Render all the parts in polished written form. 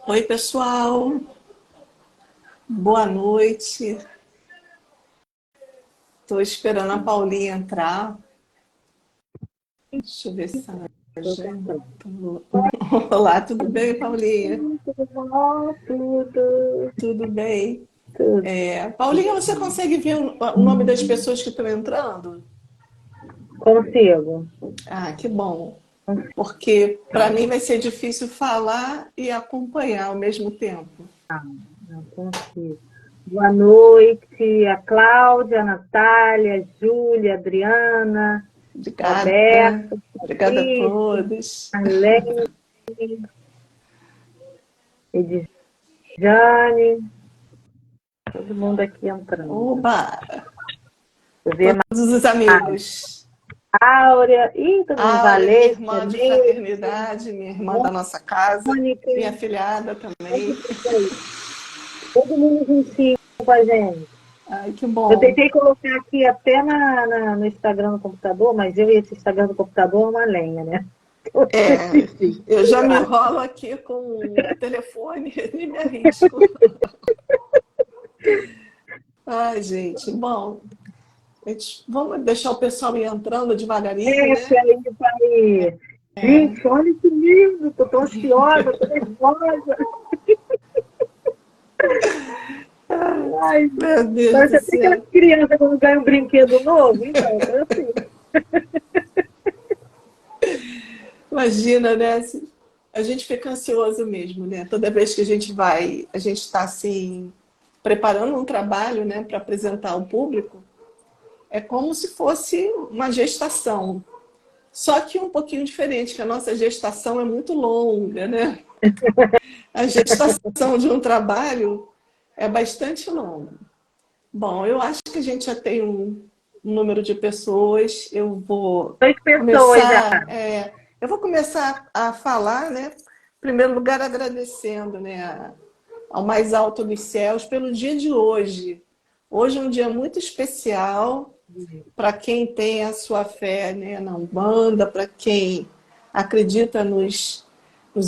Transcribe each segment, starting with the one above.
Oi, pessoal. Boa noite. Estou esperando a Paulinha entrar. Deixa eu ver se ela já entrou. Olá, tudo bem, Paulinha? Tudo bom? Tudo, Tudo bem. tudo. Paulinha, você consegue ver o nome das pessoas que estão entrando? Consigo. Ah, que bom. Porque para mim vai ser difícil falar e acompanhar ao mesmo tempo. Não consigo. Boa noite, a Cláudia, a Natália, a Júlia, a Adriana, Obrigada. Roberto, Obrigada a Patrícia, todos. a Lene, Edjane, todo mundo aqui entrando. Oba! Vou ver mais Todos os amigos. Áurea, ih, todo mundo, Áurea, minha Valete, irmã de Neide, fraternidade, minha irmã da nossa casa, Mônica, minha afilhada também. todo mundo juntinho com a gente. Ai, que Eu bom. tentei colocar aqui até no Instagram do computador, mas eu e esse Instagram do computador é uma lenha, né? É, eu já me enrolo aqui com o telefone e me arrisco. Ai, gente, bom, vamos deixar o pessoal ir entrando devagarinho, Esse né? aí vai. Gente, olha que lindo, tô tão ansiosa, tô nervosa. Ai, Meu Deus parece do até aquela céu. criança quando ganha um brinquedo novo. Então, tô assim. Imagina, né? A gente fica ansioso mesmo, né? Toda vez que a gente está assim, preparando um trabalho, né, para apresentar ao público, é como se fosse uma gestação. Só que um pouquinho diferente, que a nossa gestação é muito longa, né? A gestação de um trabalho é bastante longa. Bom, eu acho que a gente já tem um número de pessoas. Dois pessoas já. Eu vou começar a falar, né? Em primeiro lugar, agradecendo, né, ao mais alto dos céus pelo dia de hoje. Hoje é um dia muito especial para quem tem a sua fé, né, na Umbanda, para quem acredita nos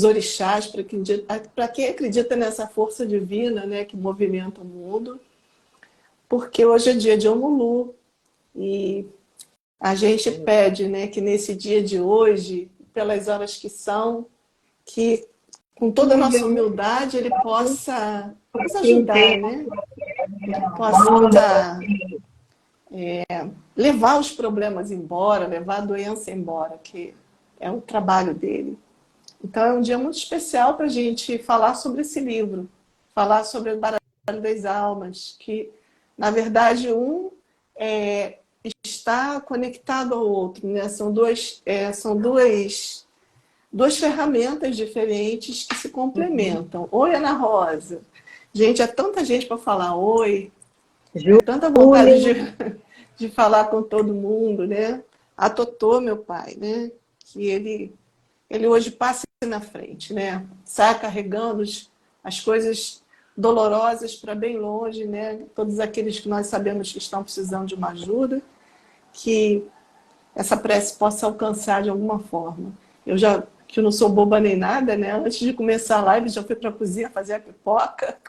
orixás, para quem acredita nessa força divina, né, que movimenta o mundo, porque hoje é dia de Omulu e a gente pede, né, que nesse dia de hoje, pelas horas que são, que com toda a nossa humildade ele possa nos Quem ajudar, tem né? Ele possa onda, levar os problemas embora, levar a doença embora, que é o trabalho dele. Então é um dia muito especial para a gente falar sobre esse livro, falar sobre o baralho das almas, que na verdade é, está conectado ao outro, né? Duas ferramentas diferentes que se complementam. Oi, Ana Rosa. Gente, é tanta gente para falar oi, é tanta vontade Júlia, de falar com todo mundo, né? A Totô, meu pai, né? Que ele hoje passa na frente, né? Sai carregando as coisas dolorosas para bem longe, né? Todos aqueles que nós sabemos que estão precisando de uma ajuda, que essa prece possa alcançar de alguma forma. Que eu não sou boba nem nada, né? Antes de começar a live, já fui para a cozinha fazer a pipoca,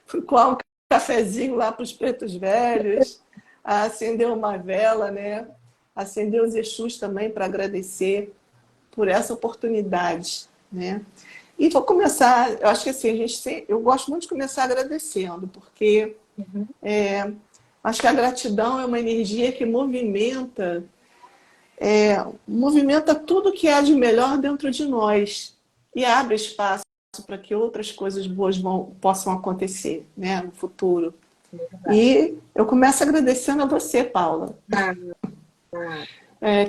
fui coar um cafezinho lá para os pretos velhos, acender uma vela, né? Acender os Exus também para agradecer por essa oportunidade, né? E vou começar, eu acho que assim, eu gosto muito de começar agradecendo, porque acho que a gratidão é uma energia que movimenta tudo que há de melhor dentro de nós e abre espaço para que outras coisas boas possam acontecer, né, no futuro. E eu começo agradecendo a você, Paula,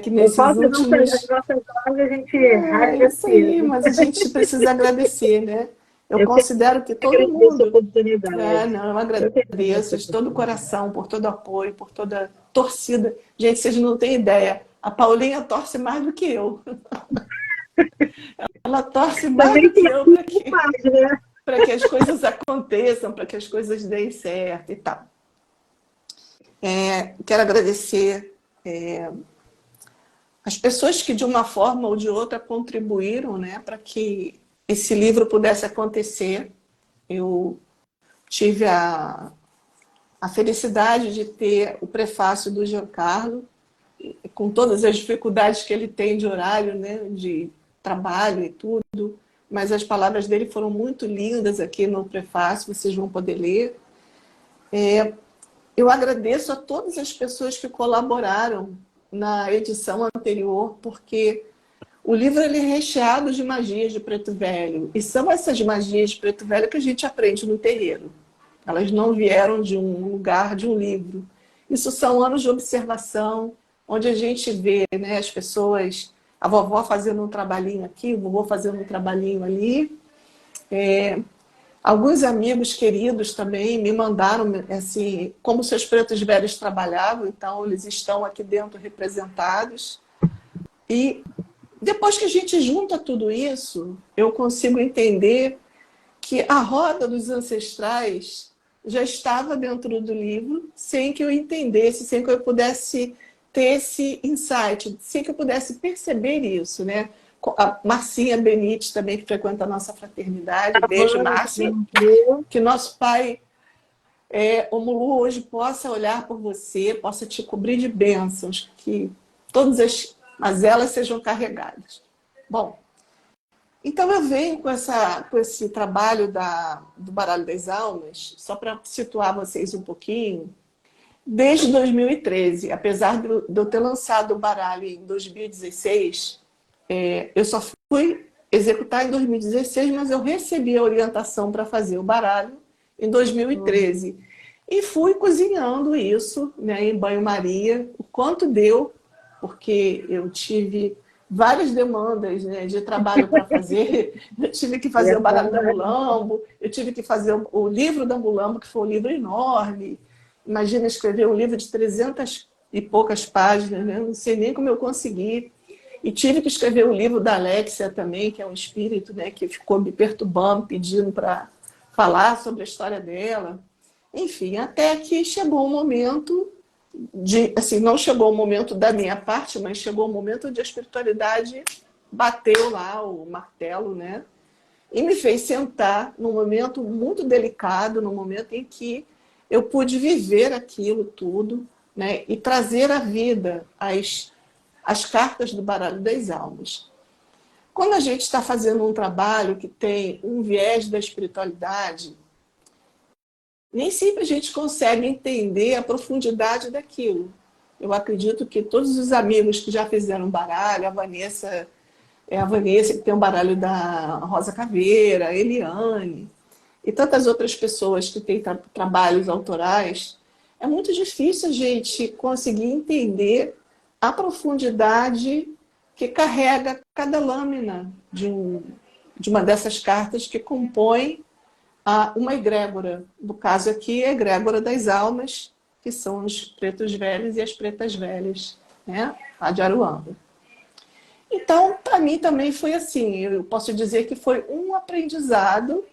que nesses conforme as últimos. nossas lives a gente É rasga isso aí, cedo. mas a gente precisa agradecer, né? Eu Eu que considero que todo agradeço a mundo. oportunidade. Não, eu Eu que agradeço agradeço a de todo o oportunidade. coração por todo o apoio, por toda a torcida. Gente, vocês não têm ideia. A Paulinha torce mais do que eu. Ela torce mais do Também que tem eu mais, né? para que as coisas aconteçam, para que as coisas deem certo e tal. Quero agradecer as pessoas que, de uma forma ou de outra, contribuíram, né, para que esse livro pudesse acontecer. Eu tive a felicidade de ter o prefácio do Giancarlo, com todas as dificuldades que ele tem de horário, né, de trabalho e tudo, mas as palavras dele foram muito lindas aqui no prefácio, vocês vão poder ler. Eu agradeço a todas as pessoas que colaboraram na edição anterior, porque o livro ele é recheado de magias de Preto Velho, e são essas magias de Preto Velho que a gente aprende no terreiro. Elas não vieram de um lugar, de um livro. Isso são anos de observação, onde a gente vê, né, as pessoas, a vovó fazendo um trabalhinho aqui, o vovô fazendo um trabalhinho ali. Alguns amigos queridos também me mandaram assim, como seus pretos velhos trabalhavam, então eles estão aqui dentro representados. E depois que a gente junta tudo isso, eu consigo entender que a roda dos ancestrais já estava dentro do livro, sem que eu entendesse, sem que eu pudesse ter esse insight, sem que eu pudesse perceber isso, né? A Marcinha Benite também, que frequenta a nossa fraternidade, beijo, Márcia, que nosso pai, o Mulu, hoje possa olhar por você, possa te cobrir de bênçãos, que todas as elas sejam carregadas. Bom, então eu venho com esse trabalho do Baralho das Almas, só para situar vocês um pouquinho, desde 2013, apesar de eu ter lançado o baralho em 2016, eu só fui executar em 2016, mas eu recebi a orientação para fazer o baralho em 2013. E fui cozinhando isso, né, em banho-maria, o quanto deu, porque eu tive várias demandas, né, de trabalho para fazer. Eu tive que fazer o baralho da Mulambo, eu tive que fazer o livro da Mulambo, que foi um livro enorme. Imagina escrever um livro de 300 e poucas páginas, né? Não sei nem como eu consegui. E tive que escrever o livro da Alexia também, que é um espírito, né, que ficou me perturbando, pedindo para falar sobre a história dela. Enfim, até que chegou o momento assim, não chegou o momento da minha parte, mas chegou o momento onde a espiritualidade bateu lá o martelo, né? E me fez sentar num momento muito delicado, num momento em que eu pude viver aquilo tudo, né? E trazer à vida as cartas do Baralho das Almas. Quando a gente está fazendo um trabalho que tem um viés da espiritualidade, nem sempre a gente consegue entender a profundidade daquilo. Eu acredito que todos os amigos que já fizeram baralho, a Vanessa que tem um baralho da Rosa Caveira, a Eliane, e tantas outras pessoas que têm trabalhos autorais, é muito difícil a gente conseguir entender a profundidade que carrega cada lâmina de uma dessas cartas que compõe uma egrégora. No caso aqui, a egrégora das almas, que são os pretos velhos e as pretas velhas, né? A de Aruanda. Então, para mim também foi assim. Eu posso dizer que foi um aprendizado,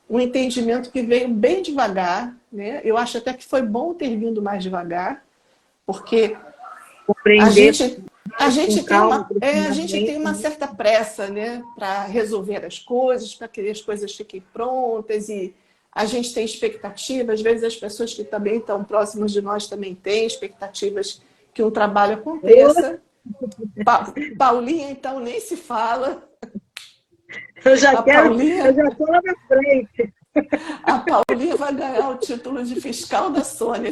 um entendimento que veio bem devagar, né? Eu acho até que foi bom ter vindo mais devagar, porque a gente tem uma certa pressa, né, para resolver as coisas, para que as coisas fiquem prontas, e a gente tem expectativas. Às vezes as pessoas que também estão próximas de nós também têm expectativas que um trabalho aconteça. Paulinha, então, nem se fala. Eu já estou lá na frente. A Paulinha vai ganhar o título de fiscal da Sônia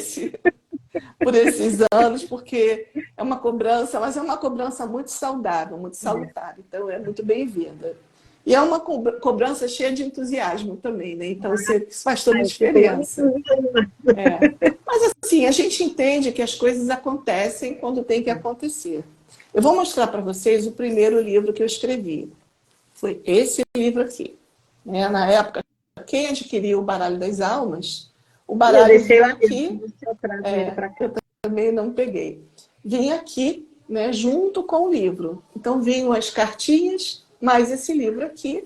por esses anos, porque é uma cobrança, mas é uma cobrança muito saudável, muito salutar. Então, é muito bem-vinda. E é uma cobrança cheia de entusiasmo também, né? Então, isso faz toda a diferença. Mas, assim, a gente entende que as coisas acontecem quando tem que acontecer. Eu vou mostrar para vocês o primeiro livro que eu escrevi. Foi esse livro aqui. Na época, quem adquiriu o Baralho das Almas, o baralho vinha aqui. Eu também não peguei. Vinha aqui, né, junto com o livro. Então, vinham as cartinhas, mais esse livro aqui,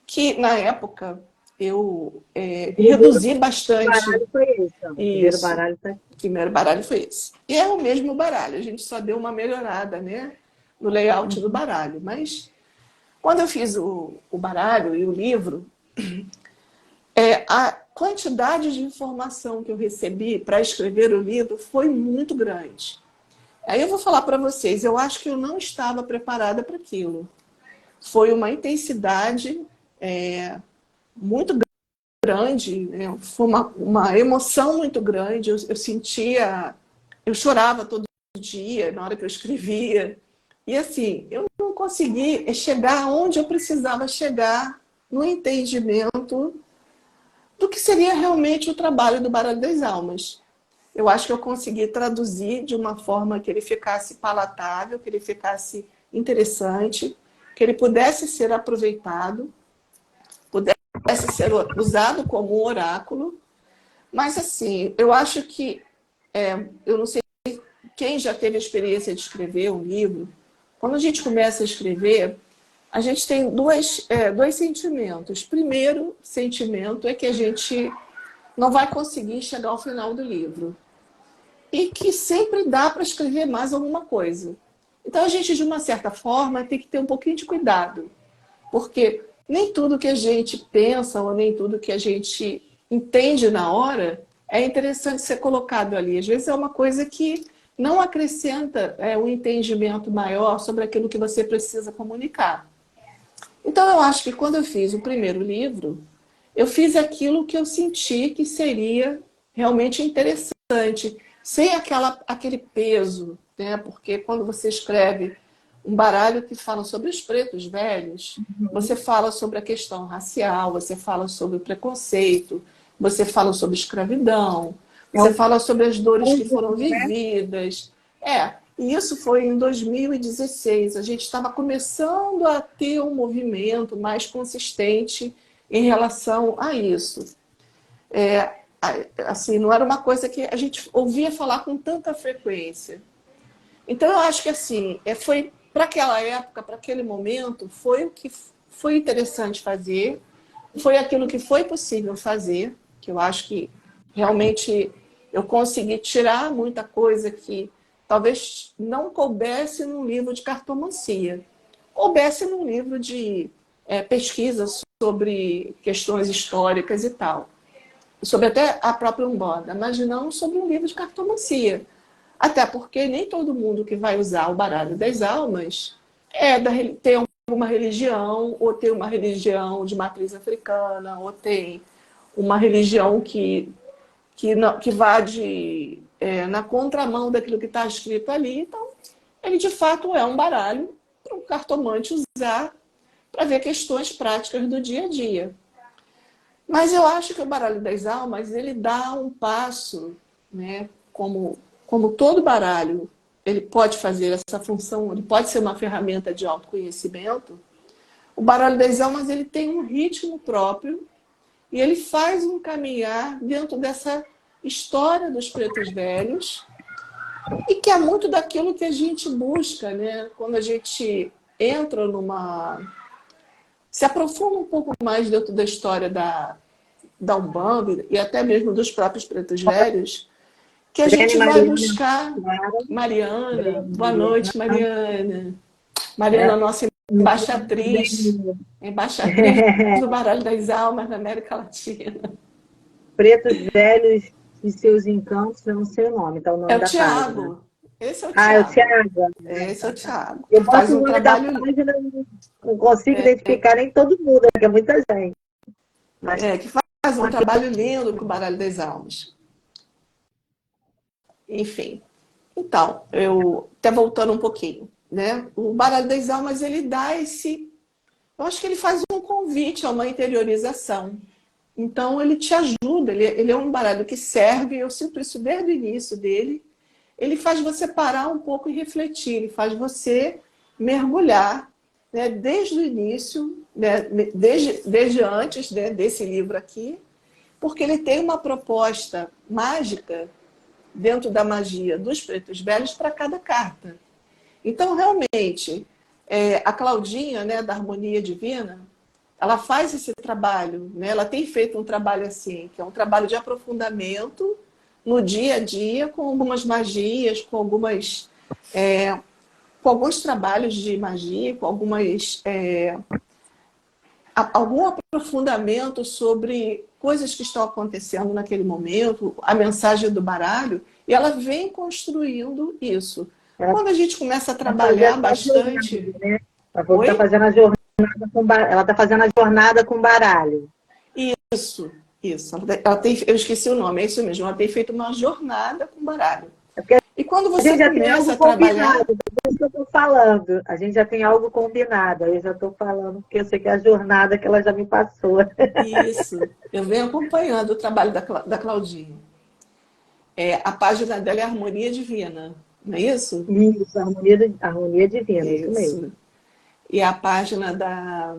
que na época eu reduzi bastante. O baralho foi esse. O primeiro baralho foi esse. E é o mesmo baralho, a gente só deu uma melhorada, né, no layout do baralho. Mas Quando eu fiz o baralho e o livro, a quantidade de informação que eu recebi para escrever o livro foi muito grande. Aí eu vou falar para vocês, eu acho que eu não estava preparada para aquilo. Foi uma intensidade muito grande, né? Foi uma emoção muito grande. Eu sentia, eu chorava todo dia na hora que eu escrevia. E assim, eu não consegui chegar onde eu precisava chegar no entendimento do que seria realmente o trabalho do Baralho das Almas. Eu acho que eu consegui traduzir de uma forma que ele ficasse palatável, que ele ficasse interessante, que ele pudesse ser aproveitado, pudesse ser usado como um oráculo. Mas, assim, eu acho que, eu não sei quem já teve a experiência de escrever um livro, quando a gente começa a escrever, a gente tem dois sentimentos. Primeiro sentimento é que a gente não vai conseguir chegar ao final do livro. E que sempre dá para escrever mais alguma coisa. Então, a gente, de uma certa forma, tem que ter um pouquinho de cuidado. Porque nem tudo que a gente pensa ou nem tudo que a gente entende na hora é interessante ser colocado ali. Às vezes é uma coisa que não acrescenta um entendimento maior sobre aquilo que você precisa comunicar. Então, eu acho que quando eu fiz o primeiro livro, eu fiz aquilo que eu senti que seria realmente interessante, sem aquele peso, né? Porque quando você escreve um baralho que fala sobre os pretos velhos, você fala sobre a questão racial, você fala sobre o preconceito, você fala sobre escravidão, você fala sobre as dores que foram vividas. E isso foi em 2016. A gente estava começando a ter um movimento mais consistente em relação a isso. Assim, não era uma coisa que a gente ouvia falar com tanta frequência. Então, eu acho que assim, foi para aquela época, para aquele momento, foi o que foi interessante fazer, foi aquilo que foi possível fazer, que eu acho que realmente eu consegui tirar muita coisa que talvez não coubesse num livro de cartomancia, coubesse num livro de pesquisa sobre questões históricas e tal, sobre até a própria Umbanda, mas não sobre um livro de cartomancia. Até porque nem todo mundo que vai usar o baralho das almas tem alguma religião, ou tem uma religião de matriz africana, ou tem uma religião que vá na contramão daquilo que está escrito ali. Então, ele de fato é um baralho para um cartomante usar para ver questões práticas do dia a dia. Mas eu acho que o baralho das almas, ele dá um passo, né, como todo baralho, ele pode fazer essa função, ele pode ser uma ferramenta de autoconhecimento. O baralho das almas, ele tem um ritmo próprio e ele faz um caminhar dentro dessa história dos pretos velhos e que é muito daquilo que a gente busca, né? Quando a gente entra se aprofunda um pouco mais dentro da história da Umbanda e até mesmo dos próprios pretos velhos, que a gente vai buscar. Mariana, boa noite, Mariana. Mariana, nossa embaixatriz do Baralho das Almas na América Latina. Pretos Velhos e Seus Encantos, não sei o nome, tá o nome É o da Tiago. página. Esse é o Tiago. É o Tiago. Esse é o Tiago. Eu faz um trabalho. Não consigo identificar nem todo mundo, que é muita gente. Mas que faz um trabalho lindo com o Baralho das Almas. Enfim. Então, eu até voltando um pouquinho, né? O Baralho das Almas, ele dá eu acho que ele faz um convite a uma interiorização. Então, ele te ajuda, ele é um baralho que serve, eu sinto isso desde o início dele, ele faz você parar um pouco e refletir, ele faz você mergulhar, né, desde o início, né, desde antes, né, desse livro aqui, porque ele tem uma proposta mágica dentro da magia dos pretos velhos para cada carta. Então, realmente, a Claudinha, né, da Harmonia Divina, ela faz esse trabalho, né? Ela tem feito um trabalho assim, que é um trabalho de aprofundamento no dia a dia, com algumas magias, com algumas com alguns trabalhos de magia, com algum aprofundamento sobre coisas que estão acontecendo naquele momento, a mensagem do baralho, e ela vem construindo isso. Quando a gente começa a trabalhar bastante... Né? Ela está fazendo a jornada ela está fazendo a jornada com baralho. Isso. Eu esqueci o nome, é isso mesmo. Ela tem feito uma jornada com baralho. E quando você começa a trabalhar... É isso que eu estou falando. A gente já tem algo combinado. Aí eu já estou falando, porque eu sei que é a jornada que ela já me passou. Isso. Eu venho acompanhando o trabalho da Claudinha. A página dela é Harmonia Divina, não é isso? Isso, harmonia divina, isso mesmo. E a página da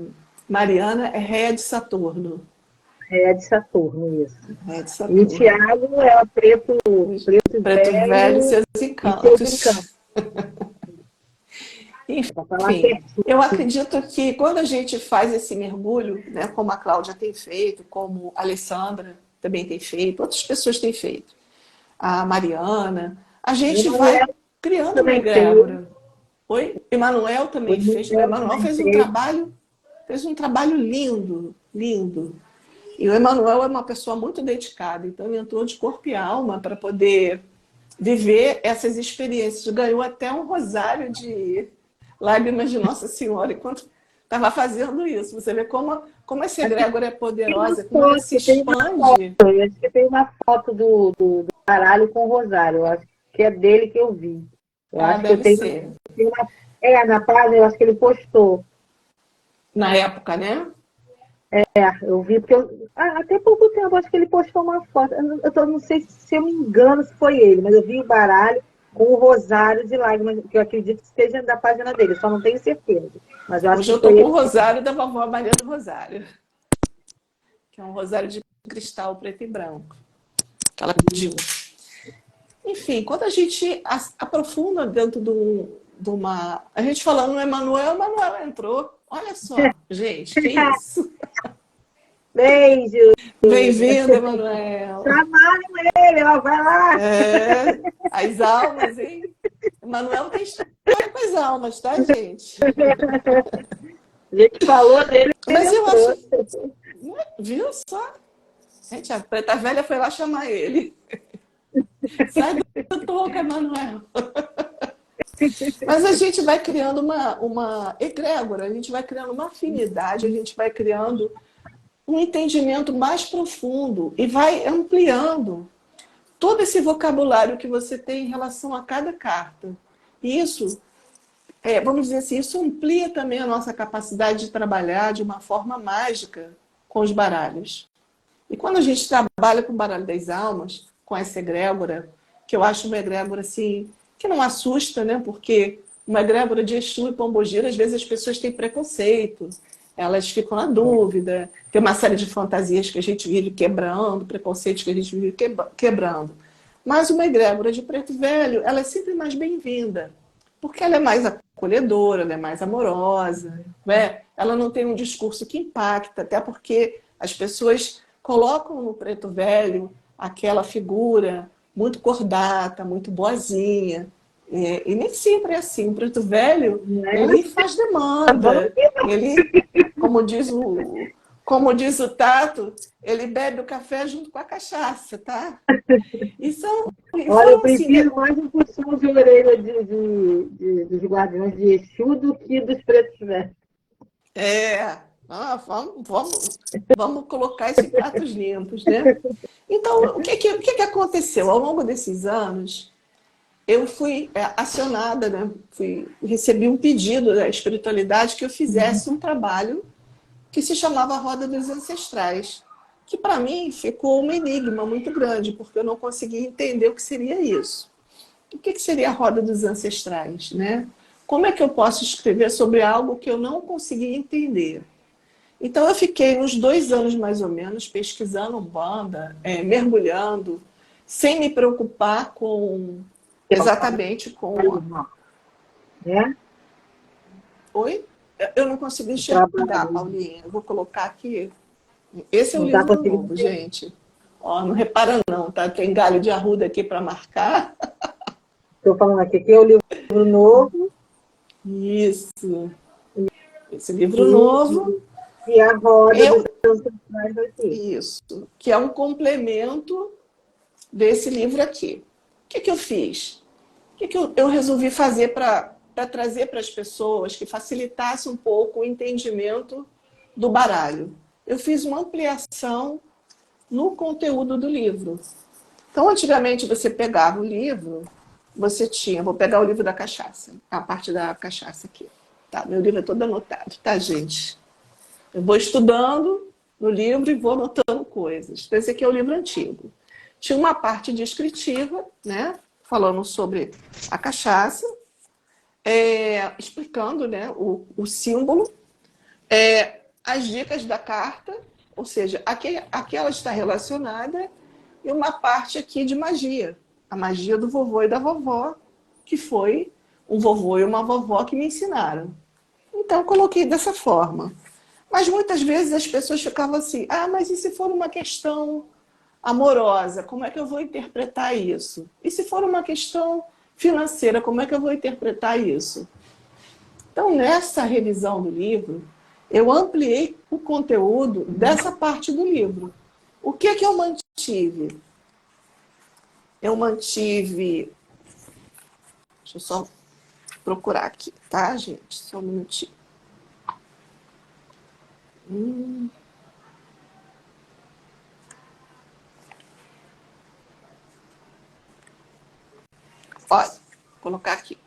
Mariana é Réia de Saturno. Réia de Saturno, isso. Réia de Saturno. E o Tiago é o preto velho e seus encantos. Enfim, eu acredito que quando a gente faz esse mergulho, né, como a Cláudia tem feito, como a Alessandra também tem feito, outras pessoas têm feito, a Mariana, a gente vai criando uma egrégora. Oi? Emanuel também fez. O Emanuel fez um trabalho lindo, lindo. E o Emanuel é uma pessoa muito dedicada, então ele entrou de corpo e alma para poder viver essas experiências. Ganhou até um rosário de lágrimas de Nossa Senhora enquanto estava fazendo isso. Você vê como essa egrégora é poderosa, como ela se expande. Eu acho que tem uma foto do baralho com o rosário. Eu acho que é dele que eu vi. Eu acho deve que ser. Na página, eu acho que ele postou. Na época, né? Eu vi, porque até pouco tempo, acho que ele postou uma foto. Eu não sei se eu me engano se foi ele, mas eu vi o baralho com o rosário de lágrimas, que eu acredito que esteja da página dele, só não tenho certeza. Mas eu acho Hoje eu estou com o rosário da vovó Maria do Rosário, que é um rosário de cristal preto e branco, que ela pediu. Enfim, quando a gente aprofunda dentro de uma... A gente falando no Emanuel, o Emanuel entrou. Olha só, gente, que isso? Beijo! Bem-vindo, Emanuel! Chamaram ele, ó, vai lá! As almas, hein? Emanuel tem história com as almas, tá, gente? A gente falou dele. Mas eu acho... Viu só? Gente, a preta velha foi lá chamar ele. Sai do toco, Emanuel! Mas a gente vai criando uma egrégora, a gente vai criando uma afinidade, a gente vai criando um entendimento mais profundo e vai ampliando todo esse vocabulário que você tem em relação a cada carta. E isso, vamos dizer assim, isso amplia também a nossa capacidade de trabalhar de uma forma mágica com os baralhos. E quando a gente trabalha com o baralho das almas, com essa egrégora, que eu acho uma egrégora assim, que não assusta, né? Porque uma egrégora de Exu e Pombogira, às vezes as pessoas têm preconceito, elas ficam na dúvida, tem uma série de fantasias que a gente vive quebrando, preconceitos que a gente vive quebrando. Mas uma egrégora de preto velho, ela é sempre mais bem-vinda, porque ela é mais acolhedora, ela é mais amorosa, né? Ela não tem um discurso que impacta, até porque as pessoas colocam no preto velho aquela figura muito cordata, muito boazinha. E nem sempre é assim. O preto velho, ele faz demanda. Ele, como diz o Tato, ele bebe o café junto com a cachaça, tá? Olha, eu prefiro mais um puxão de orelha dos guardiões de Exu do que dos pretos velhos. Vamos colocar esses pratos limpos, né? Então, o que aconteceu? Ao longo desses anos, eu fui acionada, né? Recebi um pedido da espiritualidade que eu fizesse um trabalho que se chamava Roda dos Ancestrais, que para mim ficou um enigma muito grande, porque eu não conseguia entender o que seria isso. O que seria a Roda dos Ancestrais, né? Como é que eu posso escrever sobre algo que eu não conseguia entender? Então, eu fiquei uns 2 anos, mais ou menos, pesquisando Umbanda, mergulhando, sem me preocupar exatamente com... Oi? Eu não consegui enxergar, Paulinha. Eu vou colocar aqui. Esse é o livro novo, gente. Ó, não repara não, tá? Tem galho de arruda aqui para marcar. Estou falando aqui é o livro novo. Isso. Esse livro novo. E a roda Eu, dos ancestrais aqui. isso. Que é um complemento desse livro aqui. O que eu fiz? O que eu resolvi fazer para trazer para as pessoas que facilitasse um pouco o entendimento do baralho? Eu fiz uma ampliação no conteúdo do livro. Então, antigamente, você pegava o livro, você tinha... Vou pegar o livro da cachaça, a parte da cachaça aqui. Tá, meu livro é todo anotado, tá, gente? Eu vou estudando no livro e vou anotando coisas. Então, esse aqui é o livro antigo. Tinha uma parte descritiva, né, falando sobre a cachaça, explicando, né, o símbolo, as dicas da carta, ou seja, aqui ela está relacionada, e uma parte aqui de magia. A magia do vovô e da vovó, que foi um vovô e uma vovó que me ensinaram. Então, eu coloquei dessa forma. Mas muitas vezes as pessoas ficavam assim, mas e se for uma questão amorosa, como é que eu vou interpretar isso? E se for uma questão financeira, como é que eu vou interpretar isso? Então, nessa revisão do livro, eu ampliei o conteúdo dessa parte do livro. O que eu mantive? Eu mantive... Deixa eu só procurar aqui, tá, gente? Só um minutinho. Olha, vou colocar aqui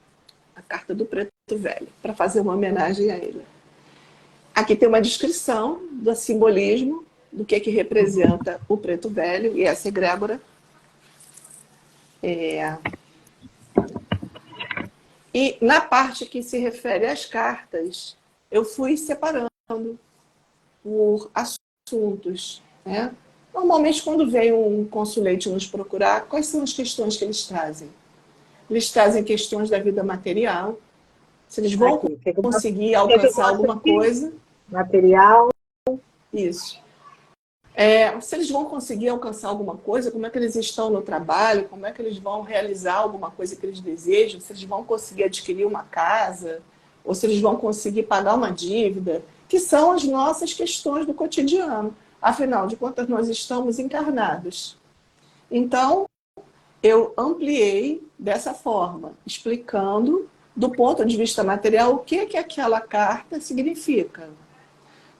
a carta do Preto Velho, para fazer uma homenagem a ele. Aqui tem uma descrição do simbolismo, do que representa o Preto Velho e essa egrégora. E na parte que se refere às cartas, eu fui separando por assuntos, né? Normalmente, quando vem um consulente nos procurar, quais são as questões que eles trazem? Eles trazem questões da vida material, se eles vão conseguir alcançar alguma coisa. Material. Isso. Se eles vão conseguir alcançar alguma coisa, como é que eles estão no trabalho, como é que eles vão realizar alguma coisa que eles desejam, se eles vão conseguir adquirir uma casa, ou se eles vão conseguir pagar uma dívida, que são as nossas questões do cotidiano. Afinal de contas, nós estamos encarnados. Então, eu ampliei dessa forma, explicando, do ponto de vista material, o que aquela carta significa.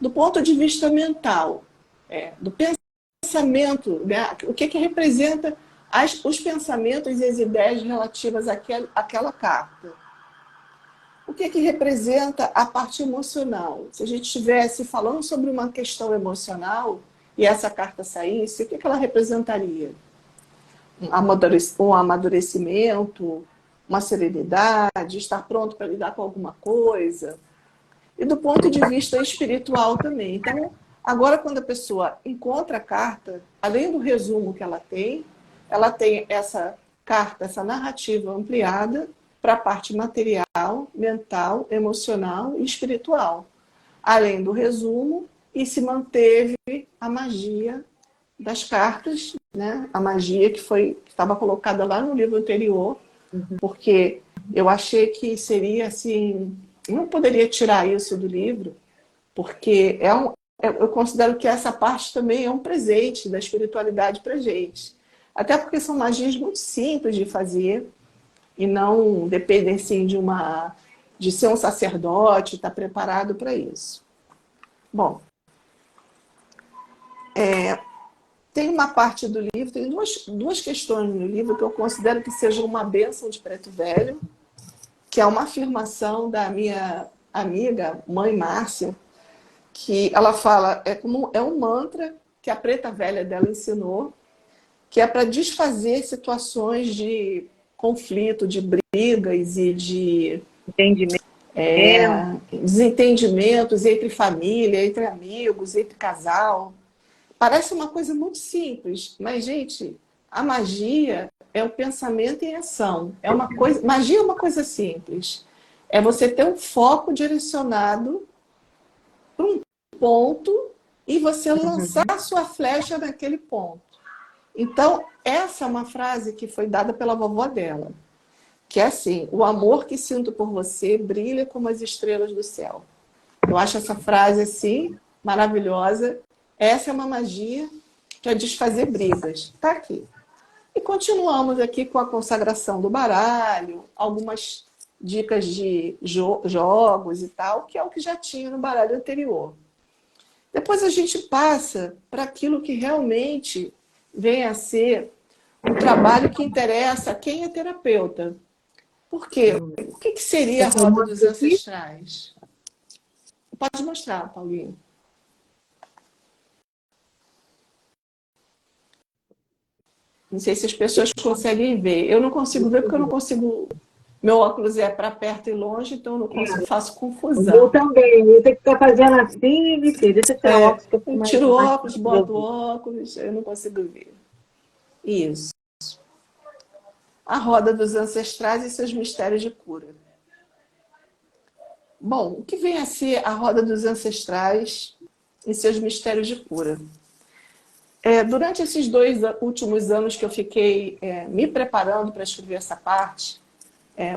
Do ponto de vista mental, do pensamento, né? O que representa os pensamentos e as ideias relativas àquela carta. O que representa a parte emocional? Se a gente estivesse falando sobre uma questão emocional e essa carta saísse, o que ela representaria? Um amadurecimento, uma serenidade, estar pronto para lidar com alguma coisa. E do ponto de vista espiritual também. Então, agora quando a pessoa encontra a carta, além do resumo que ela tem essa carta, essa narrativa ampliada para a parte material, mental, emocional e espiritual. Além do resumo, e se manteve a magia das cartas, né? A magia que estava colocada lá no livro anterior, porque eu achei que seria assim, não poderia tirar isso do livro, porque eu considero que essa parte também é um presente da espiritualidade para a gente. Até porque são magias muito simples de fazer e não dependem assim, de ser um sacerdote, estar preparado para isso. Bom, tem uma parte do livro, tem duas questões no livro que eu considero que sejam uma bênção de Preto Velho, que é uma afirmação da minha amiga, mãe Márcia, que ela fala, é um mantra que a Preta Velha dela ensinou, que é para desfazer situações de conflito, de brigas e de desentendimentos entre família, entre amigos, entre casal. Parece uma coisa muito simples, mas, gente, a magia é o pensamento em ação. Magia é uma coisa simples. É você ter um foco direcionado para um ponto e você lançar a sua flecha naquele ponto. Então, essa é uma frase que foi dada pela vovó dela, que é assim: o amor que sinto por você brilha como as estrelas do céu. Eu acho essa frase assim maravilhosa. Essa é uma magia que é desfazer brigas. Está aqui. E continuamos aqui com a consagração do baralho, algumas dicas de jogos e tal, que é o que já tinha no baralho anterior. Depois a gente passa para aquilo que realmente vem a ser um trabalho que interessa a quem é terapeuta. Por quê? O que seria a roda dos ancestrais? Pode mostrar, Paulinho. Não sei se as pessoas conseguem ver. Eu não consigo ver porque eu não consigo. Meu óculos é para perto e longe, então eu não consigo, faço confusão. Eu também. Eu tenho que ficar fazendo assim, deixa eu tirar o óculos que eu fico Eu mais. tiro o óculos, boto o óculos, eu não consigo ver. Isso. A roda dos ancestrais e seus mistérios de cura. Bom, o que vem a ser a roda dos ancestrais e seus mistérios de cura? Durante esses 2 últimos anos que eu fiquei me preparando para escrever essa parte,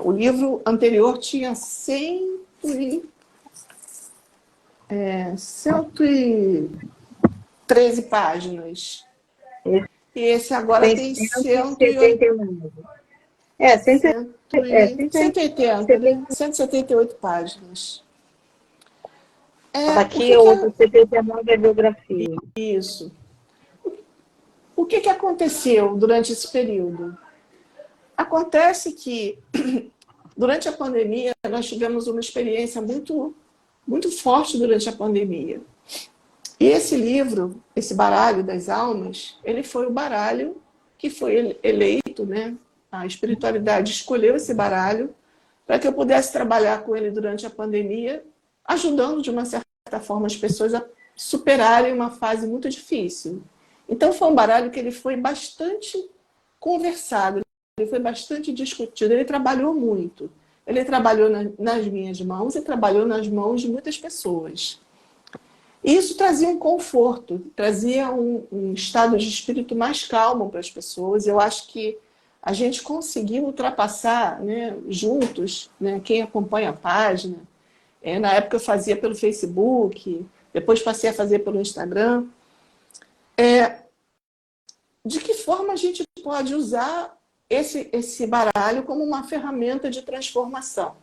o livro anterior tinha 113 páginas. E esse agora tem 179. 178 páginas. Aqui é o 79 é biografia. Isso. O que aconteceu durante esse período? Acontece que, durante a pandemia, nós tivemos uma experiência muito, muito forte durante a pandemia. E esse livro, esse Baralho das Almas, ele foi o baralho que foi eleito, né? A espiritualidade escolheu esse baralho para que eu pudesse trabalhar com ele durante a pandemia, ajudando, de uma certa forma, as pessoas a superarem uma fase muito difícil. Então, foi um baralho que ele foi bastante conversado, ele foi bastante discutido, ele trabalhou muito. Ele trabalhou nas minhas mãos e trabalhou nas mãos de muitas pessoas. E isso trazia um conforto, trazia um estado de espírito mais calmo para as pessoas. Eu acho que a gente conseguiu ultrapassar, né, juntos, né, quem acompanha a página. Na época eu fazia pelo Facebook, depois passei a fazer pelo Instagram. De que forma a gente pode usar esse baralho como uma ferramenta de transformação?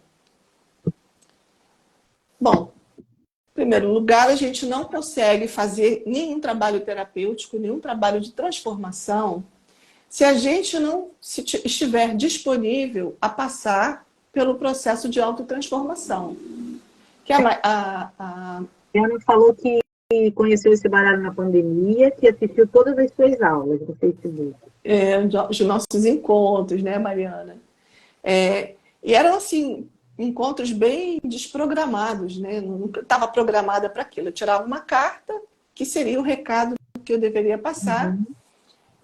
Bom, em primeiro lugar, a gente não consegue fazer nenhum trabalho terapêutico, nenhum trabalho de transformação, se a gente não estiver disponível a passar pelo processo de autotransformação. Que a Ana falou que conheceu esse baralho na pandemia, que assistiu todas as suas aulas no Facebook. Os nossos encontros, né, Mariana? E eram, assim, encontros bem desprogramados, né? Nunca estava programada para aquilo. Eu tirava uma carta, que seria o recado que eu deveria passar,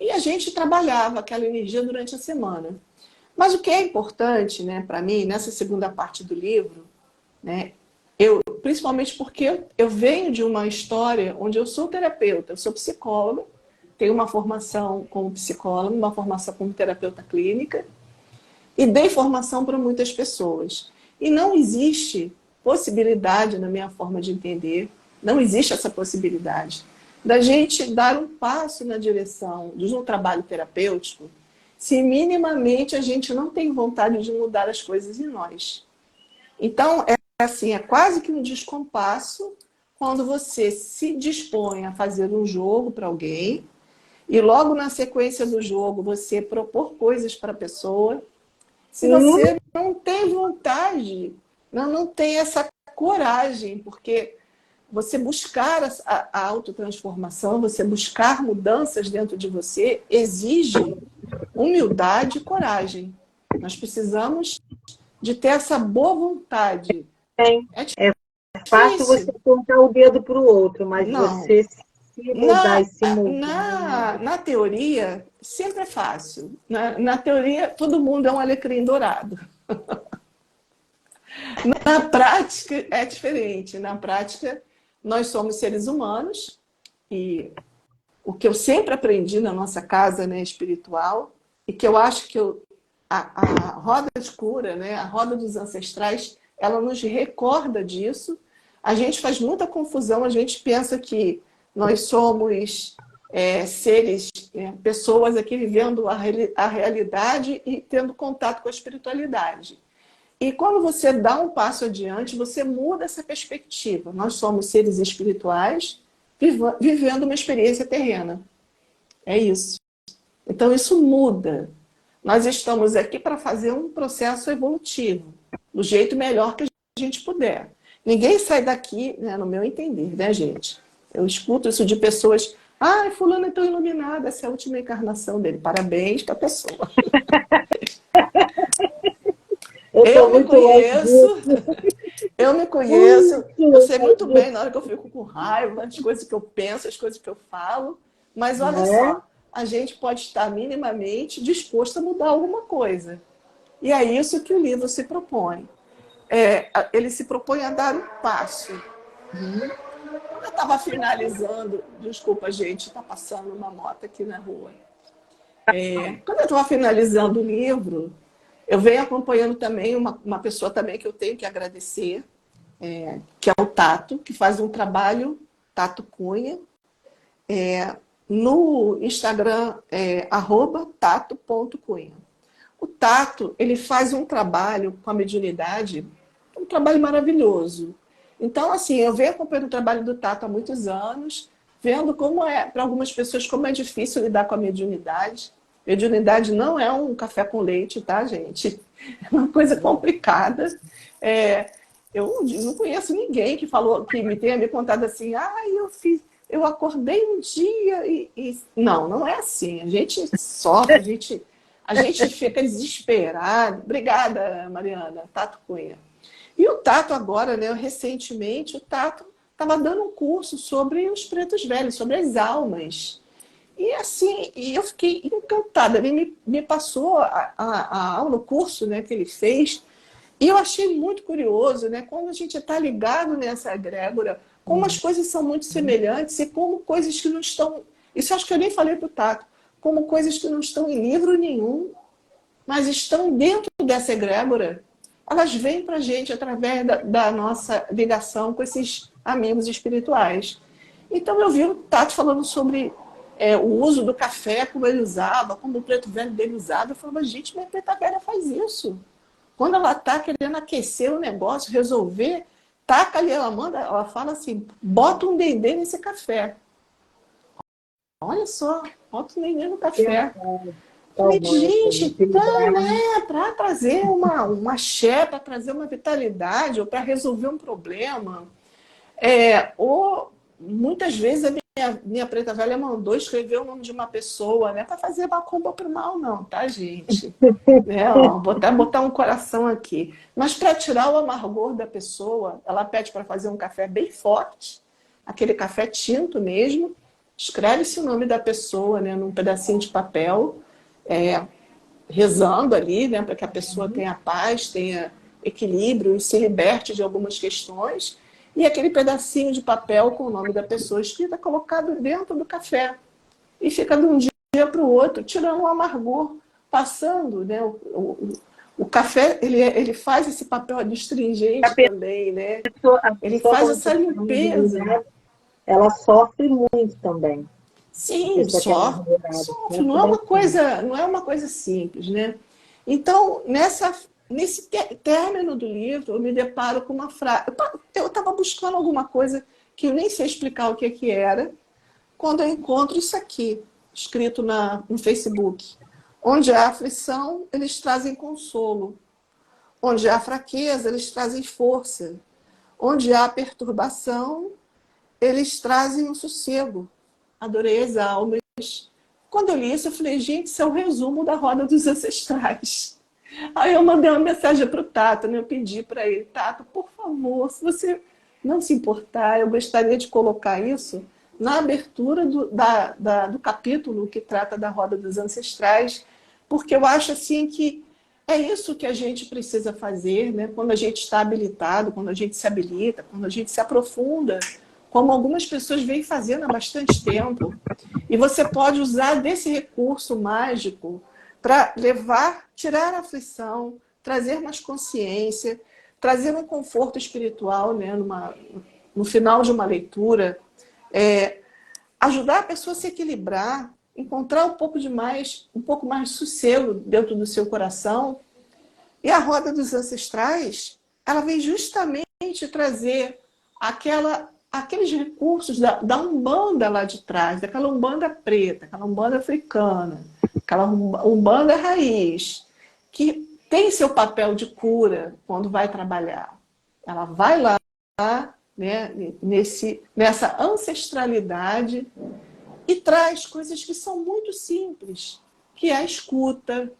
e a gente trabalhava aquela energia durante a semana. Mas o que é importante, né, para mim, nessa segunda parte do livro, né, principalmente porque eu venho de uma história onde eu sou terapeuta, eu sou psicóloga, tenho uma formação como psicóloga, uma formação como terapeuta clínica, e dei formação para muitas pessoas. E não existe possibilidade, na minha forma de entender, não existe essa possibilidade da gente dar um passo na direção de um trabalho terapêutico se minimamente a gente não tem vontade de mudar as coisas em nós. Então, é quase que um descompasso quando você se dispõe a fazer um jogo para alguém e logo na sequência do jogo você propor coisas para a pessoa. Se você não tem vontade, não tem essa coragem, porque você buscar a autotransformação, você buscar mudanças dentro de você, exige humildade e coragem. Nós precisamos de ter essa boa vontade. É fácil você apontar o dedo para o outro, mas você se mudar e se mudar. Na teoria, sempre é fácil. Na teoria, todo mundo é um alecrim dourado. Na prática, é diferente. Na prática, nós somos seres humanos e o que eu sempre aprendi na nossa casa, né, espiritual, e que eu acho que eu a roda de cura, né? A roda dos ancestrais, ela nos recorda disso. A gente faz muita confusão, a gente pensa que nós somos seres, pessoas aqui vivendo a realidade e tendo contato com a espiritualidade. E quando você dá um passo adiante, você muda essa perspectiva. Nós somos seres espirituais vivendo uma experiência terrena. É isso. Então, isso muda. Nós estamos aqui para fazer um processo evolutivo, do jeito melhor que a gente puder. Ninguém sai daqui, né, no meu entender, né, gente? Eu escuto isso de pessoas, fulano é tão iluminada, essa é a última encarnação dele. Parabéns para a pessoa. Eu me conheço, eu sei muito bem na hora que eu fico com raiva, as coisas que eu penso, as coisas que eu falo, mas olha só, a gente pode estar minimamente disposto a mudar alguma coisa. E é isso que o livro se propõe. Ele se propõe a dar um passo. Quando eu estava finalizando, desculpa, gente, está passando uma moto aqui na rua. Quando eu estava finalizando o livro, eu venho acompanhando também uma pessoa também que eu tenho que agradecer, que é o Tato, que faz um trabalho, Tato Cunha, no Instagram @tato.cunha. O Tato, ele faz um trabalho com a mediunidade, um trabalho maravilhoso. Então, assim, eu venho acompanhando o trabalho do Tato há muitos anos, vendo como para algumas pessoas, como é difícil lidar com a mediunidade. Mediunidade não é um café com leite, tá, gente? É uma coisa complicada. Eu não conheço ninguém que tenha me contado assim, eu acordei um dia e... Não é assim. A gente sofre, a gente fica desesperado. Obrigada, Mariana, Tato Cunha. E o Tato agora, né, recentemente, o Tato estava dando um curso sobre os pretos velhos, sobre as almas. E assim, eu fiquei encantada. Ele me passou a aula, o curso, né, que ele fez, e eu achei muito curioso, né, quando a gente está ligado nessa egrégora, como as coisas são muito semelhantes e como coisas que não estão... Isso acho que eu nem falei para o Tato. Como coisas que não estão em livro nenhum, mas estão dentro dessa egrégora. Elas vêm para a gente através da nossa ligação com esses amigos espirituais. Então eu vi o Tato falando sobre o uso do café, como ele usava, como o preto velho dele usava. Eu falava, gente, minha preta velha faz isso. Quando ela está querendo aquecer o negócio, resolver, taca ali, ela fala assim, bota um dendê nesse café. Olha só, bota um dendê no café. Falei, gente, então, né, para trazer uma axé, para trazer uma vitalidade, ou para resolver um problema. Ou muitas vezes a minha preta velha mandou escrever o nome de uma pessoa, né, para fazer macumba pro mal, não, tá, gente? Botar um coração aqui. Mas para tirar o amargor da pessoa, ela pede para fazer um café bem forte, aquele café tinto mesmo, escreve-se o nome da pessoa, né, num pedacinho de papel, rezando ali, né, para que a pessoa tenha paz, tenha equilíbrio e se liberte de algumas questões. E aquele pedacinho de papel com o nome da pessoa escrita colocado dentro do café. E fica de um dia para o outro, tirando o amargor, passando, né? O café, ele faz esse papel adstringente também, né? Ele faz essa limpeza. Ela sofre muito também. Sim, sofre. Não é uma coisa simples, né? Então, nesse término do livro, eu me deparo com uma frase. Eu estava buscando alguma coisa que eu nem sei explicar o que era, quando eu encontro isso aqui, escrito no Facebook. Onde há aflição, eles trazem consolo. Onde há fraqueza, eles trazem força. Onde há perturbação, eles trazem o sossego. Adorei as almas. Quando eu li isso, eu falei, gente, isso é o resumo da roda dos ancestrais. Aí eu mandei uma mensagem para o Tato, né? Eu pedi para ele, Tato, por favor, se você não se importar, eu gostaria de colocar isso na abertura do capítulo que trata da roda dos ancestrais, porque eu acho assim que é isso que a gente precisa fazer, né? Quando a gente está habilitado, quando a gente se habilita, quando a gente se aprofunda, como algumas pessoas vêm fazendo há bastante tempo. E você pode usar desse recurso mágico para tirar a aflição, trazer mais consciência, trazer um conforto espiritual, né, no final de uma leitura, ajudar a pessoa a se equilibrar, encontrar um pouco mais de sossego dentro do seu coração. E a Roda dos Ancestrais, ela vem justamente trazer aqueles recursos da Umbanda lá de trás, daquela Umbanda preta, aquela Umbanda africana, aquela Umbanda raiz, que tem seu papel de cura quando vai trabalhar. Ela vai lá, né, nessa ancestralidade e traz coisas que são muito simples, que é a escuta,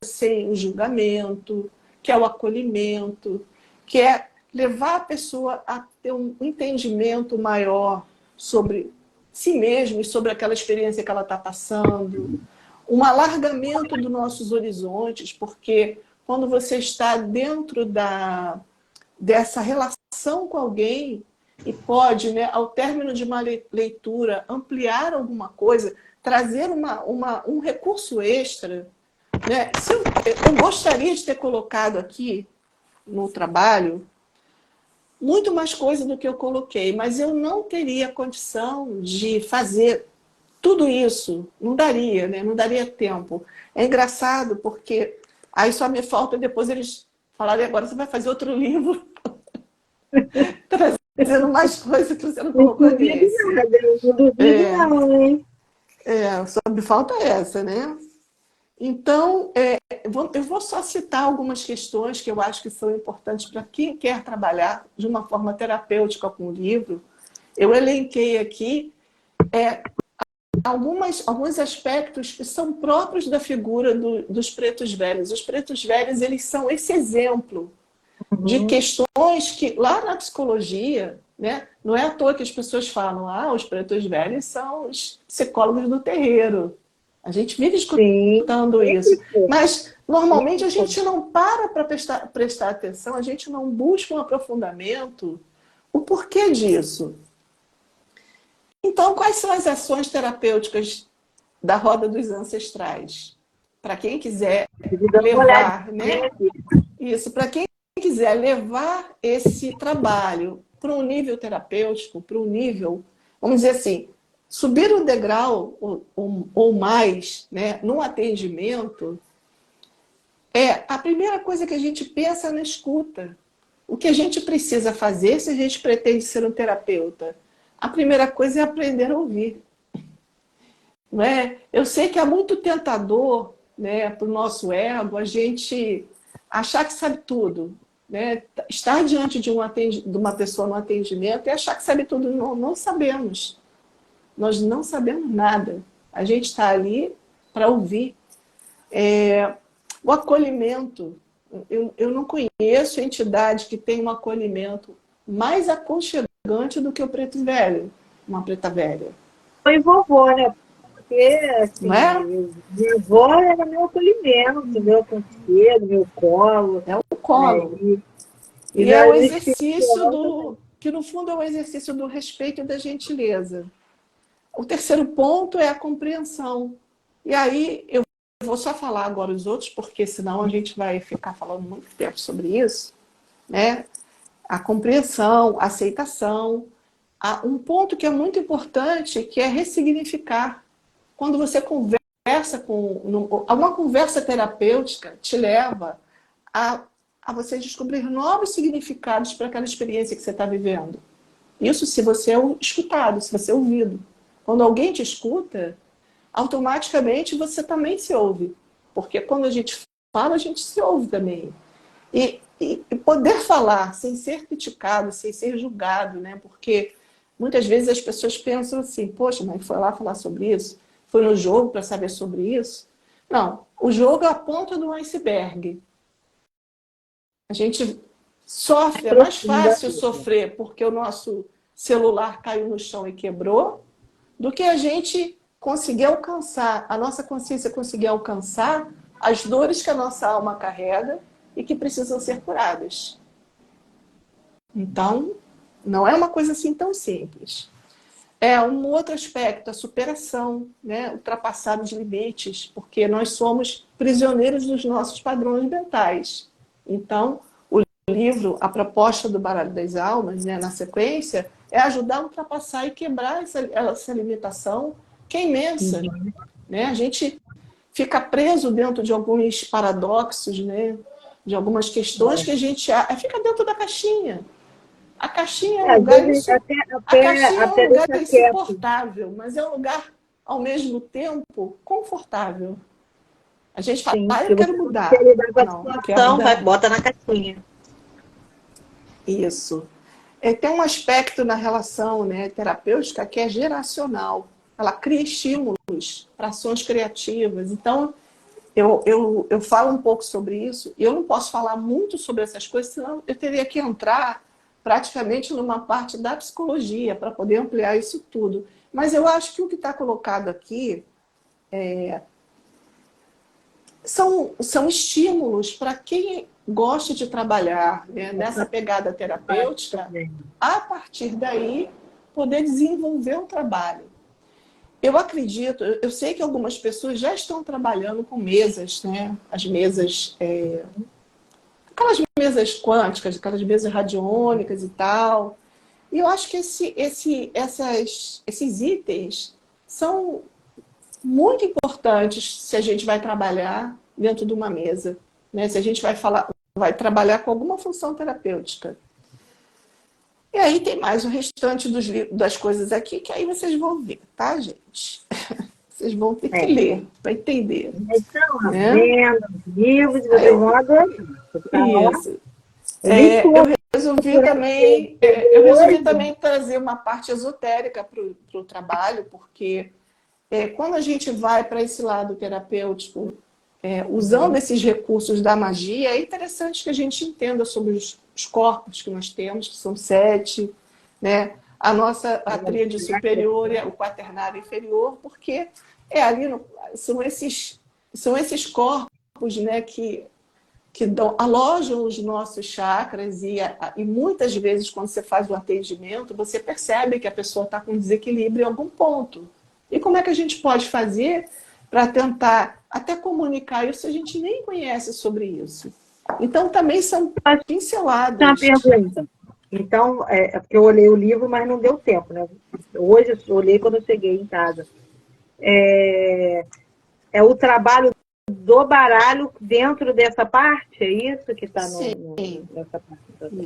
sem o julgamento, que é o acolhimento, que é levar a pessoa a ter um entendimento maior sobre si mesma e sobre aquela experiência que ela está passando, um alargamento dos nossos horizontes, porque quando você está dentro dessa relação com alguém e pode, né, ao término de uma leitura, ampliar alguma coisa, trazer um recurso extra, né? Eu gostaria de ter colocado aqui no trabalho muito mais coisa do que eu coloquei, mas eu não teria condição de fazer tudo isso, não daria, né? Não daria tempo. É engraçado porque aí só me falta depois eles falarem agora você vai fazer outro livro trazendo mais coisa que você não Não colocou duvido nesse. nada, não duvido não, hein? Só me falta essa, né? Então, eu vou só citar algumas questões que eu acho que são importantes para quem quer trabalhar de uma forma terapêutica com o livro. Eu elenquei aqui alguns aspectos que são próprios da figura dos pretos velhos. Os pretos velhos, eles são esse exemplo de questões que, lá na psicologia, né, não é à toa que as pessoas falam, os pretos velhos são os psicólogos do terreiro. A gente vive escutando isso. Mas, normalmente, a gente não para prestar atenção, a gente não busca um aprofundamento. O porquê disso? Então, quais são as ações terapêuticas da Roda dos Ancestrais? Para quem quiser levar, né? Isso, para quem quiser levar esse trabalho para um nível terapêutico, para um nível, vamos dizer assim, subir um degrau ou mais, né, num atendimento, a primeira coisa que a gente pensa na escuta. O que a gente precisa fazer se a gente pretende ser um terapeuta? A primeira coisa é aprender a ouvir. Não é? Eu sei que é muito tentador, né, para o nosso ego a gente achar que sabe tudo. Né? Estar diante de uma pessoa no atendimento e achar que sabe tudo. Não sabemos. Nós não sabemos nada. A gente está ali para ouvir. O acolhimento. Eu não conheço entidade que tenha um acolhimento mais aconchegante do que o preto velho, uma preta velha. Foi vovó, né? Porque, assim, Não é? minha avó era meu acolhimento, meu aconchego, meu colo. É o colo. Né? E é o exercício que no fundo é o exercício do respeito e da gentileza. O terceiro ponto é a compreensão. E aí eu vou só falar agora os outros, porque senão a gente vai ficar falando muito tempo sobre isso, né? A compreensão, a aceitação. Um ponto que é muito importante, que é ressignificar. Quando você conversa alguma conversa terapêutica te leva a você descobrir novos significados para aquela experiência que você está vivendo. Isso se você é escutado, se você é ouvido. Quando alguém te escuta, automaticamente você também se ouve. Porque quando a gente fala, a gente se ouve também. E poder falar sem ser criticado, sem ser julgado, né? Porque muitas vezes as pessoas pensam assim, poxa, mas foi lá falar sobre isso? Foi no jogo para saber sobre isso? Não, o jogo é a ponta do iceberg. A gente sofre, é mais fácil sofrer porque o nosso celular caiu no chão e quebrou, do que a gente conseguir alcançar, a nossa consciência conseguir alcançar as dores que a nossa alma carrega e que precisam ser curadas. Então, não é uma coisa assim tão simples. É um outro aspecto, a superação, né? Ultrapassar os limites, porque nós somos prisioneiros dos nossos padrões mentais. Então, o livro, a proposta do Baralho das Almas, né, na sequência, é ajudar a ultrapassar e quebrar essa limitação que é imensa. Uhum. Né? A gente fica preso dentro de alguns paradoxos, né? De algumas questões que a gente fica dentro da caixinha. A caixinha é um Às lugar vezes a caixinha é um até lugar deixa quieto. insuportável, mas é um lugar ao mesmo tempo confortável. A gente fala, Sim, eu se você quero não quer mudar. lidar com a Não, eu quero situação, mudar. bota na caixinha. Isso. Tem um aspecto na relação, né, terapêutica que é geracional. Ela cria estímulos para ações criativas. Então, eu falo um pouco sobre isso. Eu não posso falar muito sobre essas coisas, senão eu teria que entrar praticamente numa parte da psicologia para poder ampliar isso tudo. Mas eu acho que o que está colocado aqui são estímulos para quem gosta de trabalhar, né, nessa pegada terapêutica, a partir daí poder desenvolver o trabalho. Eu acredito, eu sei que algumas pessoas já estão trabalhando com mesas, né? As mesas, aquelas mesas quânticas, aquelas mesas radiônicas e tal. E eu acho que esses itens são muito importantes se a gente vai trabalhar dentro de uma mesa, né? Se a gente vai trabalhar com alguma função terapêutica. E aí tem mais o restante das coisas aqui, que aí vocês vão ver, tá, gente? Vocês vão ter que ler para entender. Então, Né? vendo livros, Aí vocês vão adorar. isso. Eu li Eu tudo. eu resolvi também trazer uma parte esotérica para o trabalho, porque quando a gente vai para esse lado terapêutico, usando esses recursos da magia, é interessante que a gente entenda sobre os corpos que nós temos, que são 7, né? A tríade superior e o quaternário inferior, porque ali são esses corpos, né, que alojam os nossos chakras e muitas vezes, quando você faz o atendimento, você percebe que a pessoa está com desequilíbrio em algum ponto. E como é que a gente pode fazer para tentar até comunicar isso se a gente nem conhece sobre isso? Então, também são Uma pinceladas. pergunta. Então, porque eu olhei o livro, mas não deu tempo, né? Hoje eu olhei quando eu cheguei em casa. É o trabalho do baralho dentro dessa parte? É isso que está Sim, nessa parte?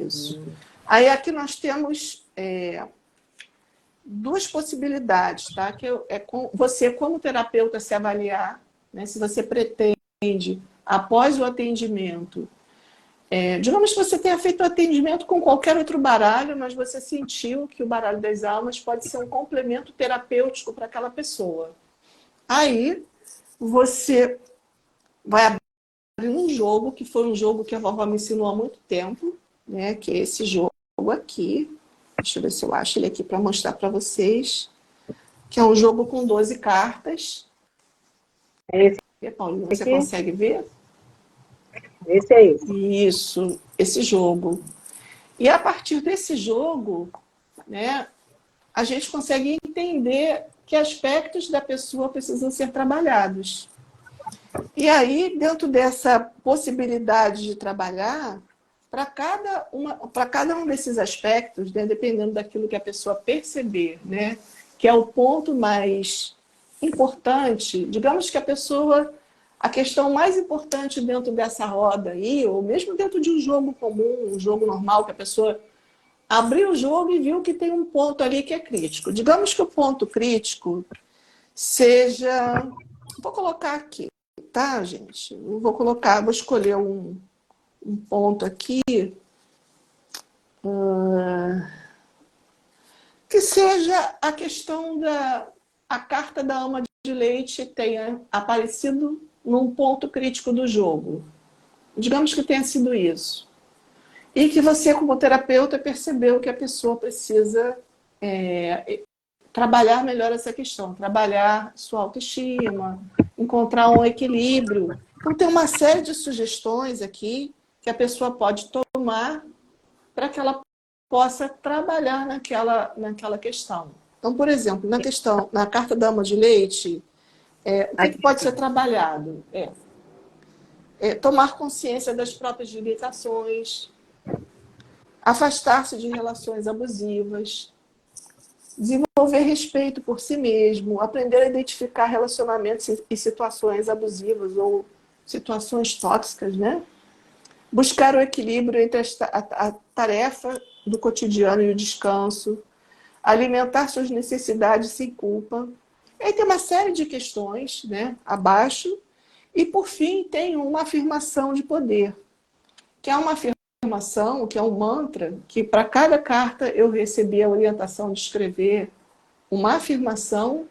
isso. Aí aqui nós temos duas possibilidades, tá? Que você, como terapeuta, se avaliar, né? Se você pretende, após o atendimento, digamos que você tenha feito o atendimento com qualquer outro baralho, mas você sentiu que o baralho das almas pode ser um complemento terapêutico para aquela pessoa. Aí você vai abrir um jogo, que foi um jogo que a vovó me ensinou há muito tempo, né? Que é esse jogo aqui. Deixa eu ver se eu acho ele aqui para mostrar para vocês. Que é um jogo com 12 cartas. É esse Paulinho, você aqui? consegue ver? Esse é esse. Isso, esse jogo. E a partir desse jogo, né, a gente consegue entender que aspectos da pessoa precisam ser trabalhados. E aí, dentro dessa possibilidade de trabalhar, para cada um desses aspectos, né, dependendo daquilo que a pessoa perceber, né, que é o ponto mais importante, digamos que a questão mais importante dentro dessa roda aí, ou mesmo dentro de um jogo comum, um jogo normal, que a pessoa abriu o jogo e viu que tem um ponto ali que é crítico. Digamos que o ponto crítico seja... Vou colocar aqui, tá, gente? Eu vou escolher um ponto aqui que seja a questão a carta da ama de leite tenha aparecido num ponto crítico do jogo. Digamos que tenha sido isso. E que você, como terapeuta, percebeu que a pessoa precisa trabalhar melhor essa questão, trabalhar sua autoestima, encontrar um equilíbrio. Então, tem uma série de sugestões aqui que a pessoa pode tomar para que ela possa trabalhar naquela questão. Então, por exemplo, na carta Dama de Leite, o que pode ser trabalhado? Tomar consciência das próprias limitações, afastar-se de relações abusivas, desenvolver respeito por si mesmo, aprender a identificar relacionamentos e situações abusivas ou situações tóxicas, né? Buscar o equilíbrio entre a tarefa do cotidiano e o descanso, alimentar suas necessidades sem culpa. Aí tem uma série de questões, né, abaixo. E, por fim, tem uma afirmação de poder, que é uma afirmação, que é um mantra, que para cada carta eu recebi a orientação de escrever uma afirmação,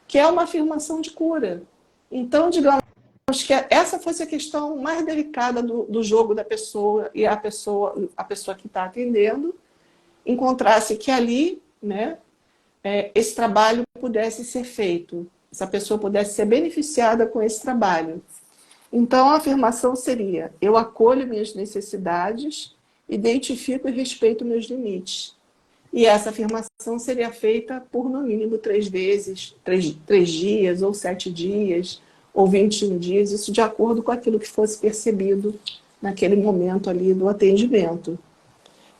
que é uma afirmação de cura. Então, digamos que essa fosse a questão mais delicada do jogo da pessoa, e a pessoa que está atendendo encontrasse que ali, né, esse trabalho pudesse ser feito, essa pessoa pudesse ser beneficiada com esse trabalho. Então, a afirmação seria: eu acolho minhas necessidades, identifico e respeito meus limites. E essa afirmação seria feita por, no mínimo, 3 vezes, 3 dias, ou 7 dias, ou 21 dias, isso de acordo com aquilo que fosse percebido naquele momento ali do atendimento.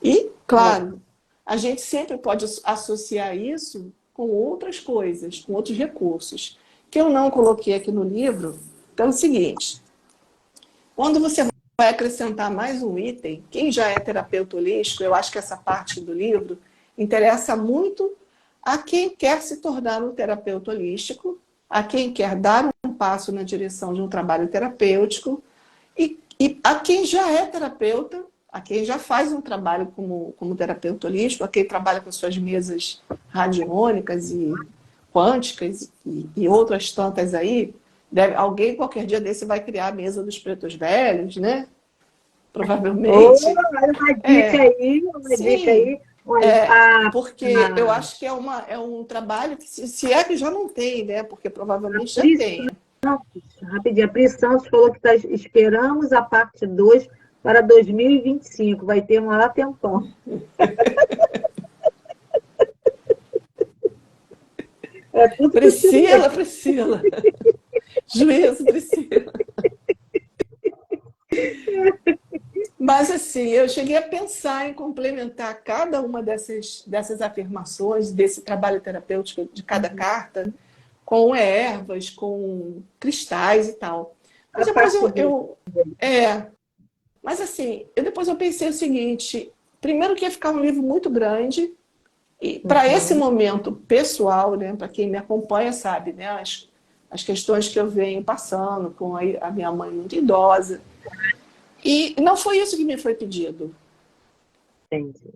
E, claro, a gente sempre pode associar isso com outras coisas, com outros recursos, que eu não coloquei aqui no livro. Então é o seguinte: quando você vai acrescentar mais um item, quem já é terapeuta holístico, eu acho que essa parte do livro interessa muito a quem quer se tornar um terapeuta holístico, a quem quer dar um passo na direção de um trabalho terapêutico, e a quem já é terapeuta, a quem já faz um trabalho como terapeuta holístico, a quem trabalha com suas mesas radiônicas e quânticas e outras tantas aí. Alguém qualquer dia desse vai criar a mesa dos pretos velhos, né? Provavelmente. Olha uma dica aí, uma dica aí. Olha, porque eu acho que é um trabalho que, se é que já não tem, né? Porque provavelmente já tem. Rapidinho, a Pri Santos falou que esperamos a parte 2 para 2025. Vai ter um lá tempão. Tudo Priscila. Juízo, Priscila. Mas, assim, eu cheguei a pensar em complementar cada uma dessas afirmações, desse trabalho terapêutico de cada carta, com ervas, com cristais e tal. Mas depois mas, assim, depois eu pensei o seguinte: primeiro que ia ficar um livro muito grande, e para esse momento pessoal, né, para quem me acompanha sabe, né, as questões que eu venho passando com a minha mãe muito idosa. E não foi isso que me foi pedido. Entendi.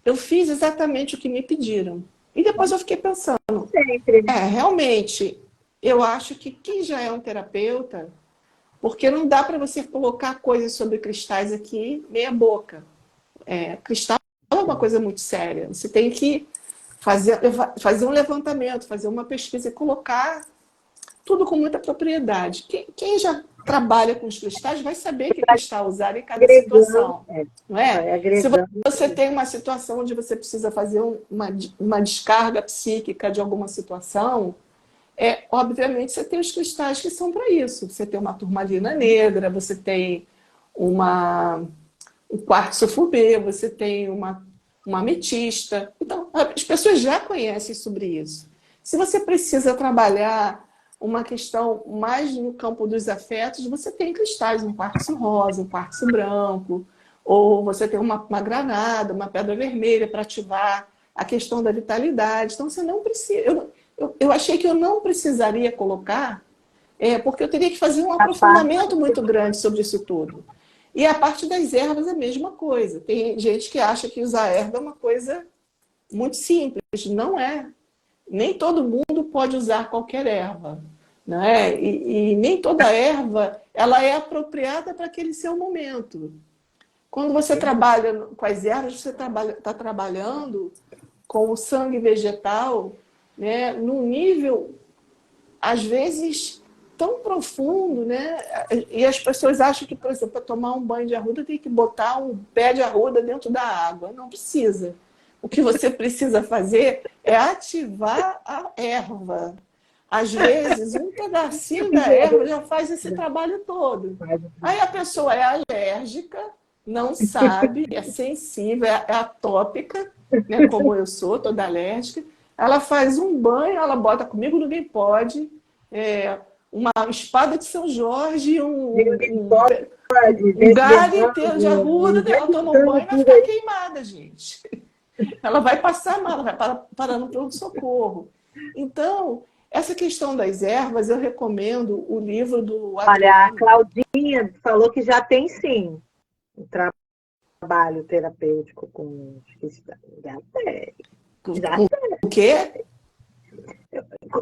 Eu fiz exatamente o que me pediram. E depois eu fiquei pensando, Sempre. Realmente, eu acho que quem já é um terapeuta, porque não dá para você colocar coisas sobre cristais aqui meia boca. Cristal é uma coisa muito séria. Você tem que fazer um levantamento, fazer uma pesquisa e colocar tudo com muita propriedade. Quem já trabalha com os cristais vai saber que cristal usar em cada situação. Não é? Se você tem uma situação onde você precisa fazer uma descarga psíquica de alguma situação, obviamente você tem os cristais que são para isso. Você tem uma turmalina negra, você tem um quartzo fubê, você tem uma ametista. Então, as pessoas já conhecem sobre isso. Se você precisa trabalhar uma questão mais no campo dos afetos, você tem cristais, um quartzo rosa, um quartzo branco, ou você tem uma granada, uma pedra vermelha para ativar a questão da vitalidade. Então, você não precisa... Eu achei que eu não precisaria colocar, porque eu teria que fazer um aprofundamento muito grande sobre isso tudo. E a parte das ervas é a mesma coisa. Tem gente que acha que usar erva é uma coisa muito simples. Não é. Nem todo mundo pode usar qualquer erva. Não é? E nem toda erva ela é apropriada para aquele seu momento. Quando você trabalha com as ervas, você está trabalhando com o sangue vegetal, né, num nível, às vezes, tão profundo, né? E as pessoas acham que, por exemplo, para tomar um banho de arruda tem que botar um pé de arruda dentro da água. Não precisa. O que você precisa fazer é ativar a erva. Às vezes, um pedacinho da erva já faz esse trabalho todo. Aí a pessoa é alérgica, não sabe, é sensível, é atópica, né, como eu sou, toda alérgica. Ela faz um banho, ela bota comigo, ninguém pode. Uma espada de São Jorge, um galho inteiro de arruda, ela toma um banho e vai ficar queimada, gente. Ela vai passar mal, ela vai parar no pronto-socorro. Então, essa questão das ervas, eu recomendo o livro do Olha, a Adriano. Claudinha falou que já tem sim um trabalho terapêutico com cristãos. Já tem. Já Com tem. o quê?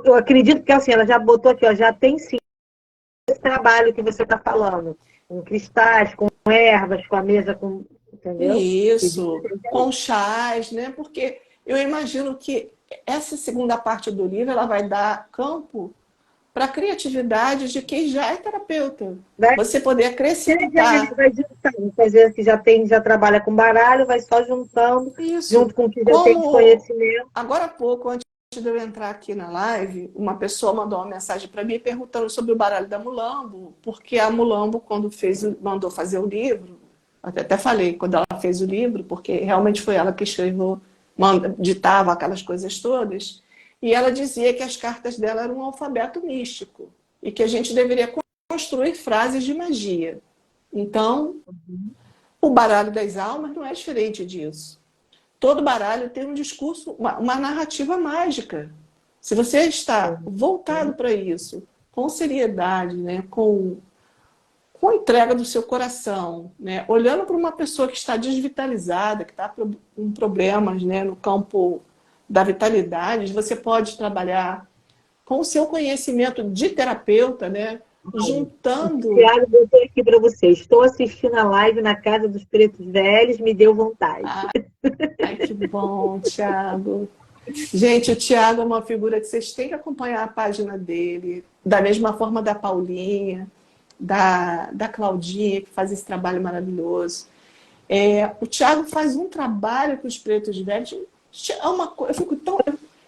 Eu acredito que assim, ela já botou aqui, ó, já tem sim esse trabalho que você está falando. Com cristais, com ervas, com a mesa, com. Entendeu? Isso, com chás, né? Porque eu imagino que essa segunda parte do livro ela vai dar campo para a criatividade de quem já é terapeuta. Vai, Você poder acrescentar. vai juntando, fazer que já tem, já trabalha com baralho, vai só juntando, Isso. junto com o que já tem de Como conhecimento. agora há pouco, antes de eu entrar aqui na live, uma pessoa mandou uma mensagem para mim perguntando sobre o baralho da Mulambo, porque a Mulambo, quando mandou fazer o livro, até falei, quando ela fez o livro, porque realmente foi ela que escreveu, ditava aquelas coisas todas, e ela dizia que as cartas dela eram um alfabeto místico, e que a gente deveria construir frases de magia. Então, o baralho das almas não é diferente disso. Todo baralho tem um discurso, uma narrativa mágica. Se você está voltado para isso, com seriedade, né, com a entrega do seu coração, né, olhando para uma pessoa que está desvitalizada, que está com problemas, né, no campo da vitalidade, você pode trabalhar com o seu conhecimento de terapeuta, né, juntando... Tiago, botou aqui para você. Estou assistindo a live na Casa dos Pretos Velhos, me deu vontade. Ai, que bom, Tiago. Gente, o Tiago é uma figura que vocês têm que acompanhar a página dele, da mesma forma da Paulinha, da Claudinha, que faz esse trabalho maravilhoso. O Tiago faz um trabalho com os pretos velhos. É uma coisa, eu fico tão...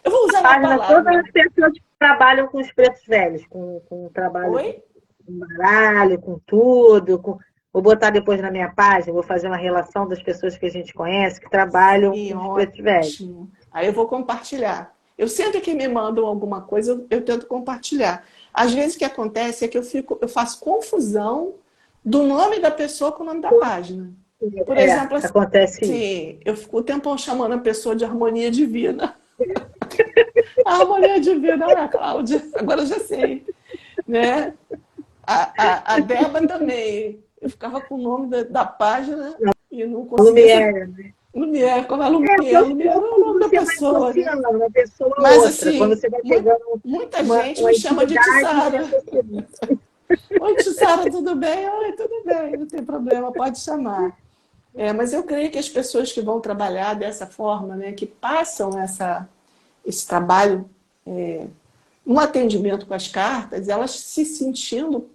Eu vou usar uma palavra. Todas as pessoas que trabalham com os pretos velhos, com trabalho Oi? com baralho, com tudo. Vou botar depois na minha página, vou fazer uma relação das pessoas que a gente conhece que trabalham Sim, com os pretos velhos. Aí eu vou compartilhar. Eu sempre que me mandam alguma coisa, eu tento compartilhar. Às vezes o que acontece é que eu faço confusão do nome da pessoa com o nome da página. Por exemplo, assim, acontece isso. Eu fico o tempão chamando a pessoa de harmonia divina. A harmonia divina é a Cláudia, agora eu já sei. Né? A Débora também. Eu ficava com o nome da página e não conseguia. Lumière, como é Lumière? Lumière é o nome da pessoa. Né? Uma pessoa mas outra. assim, quando você vai pegando muita gente me chama de Tissara. Oi, Tissara, tudo bem? Oi, tudo bem, não tem problema, pode chamar. Mas eu creio que as pessoas que vão trabalhar dessa forma, né, que passam esse trabalho no atendimento com as cartas, elas se sentindo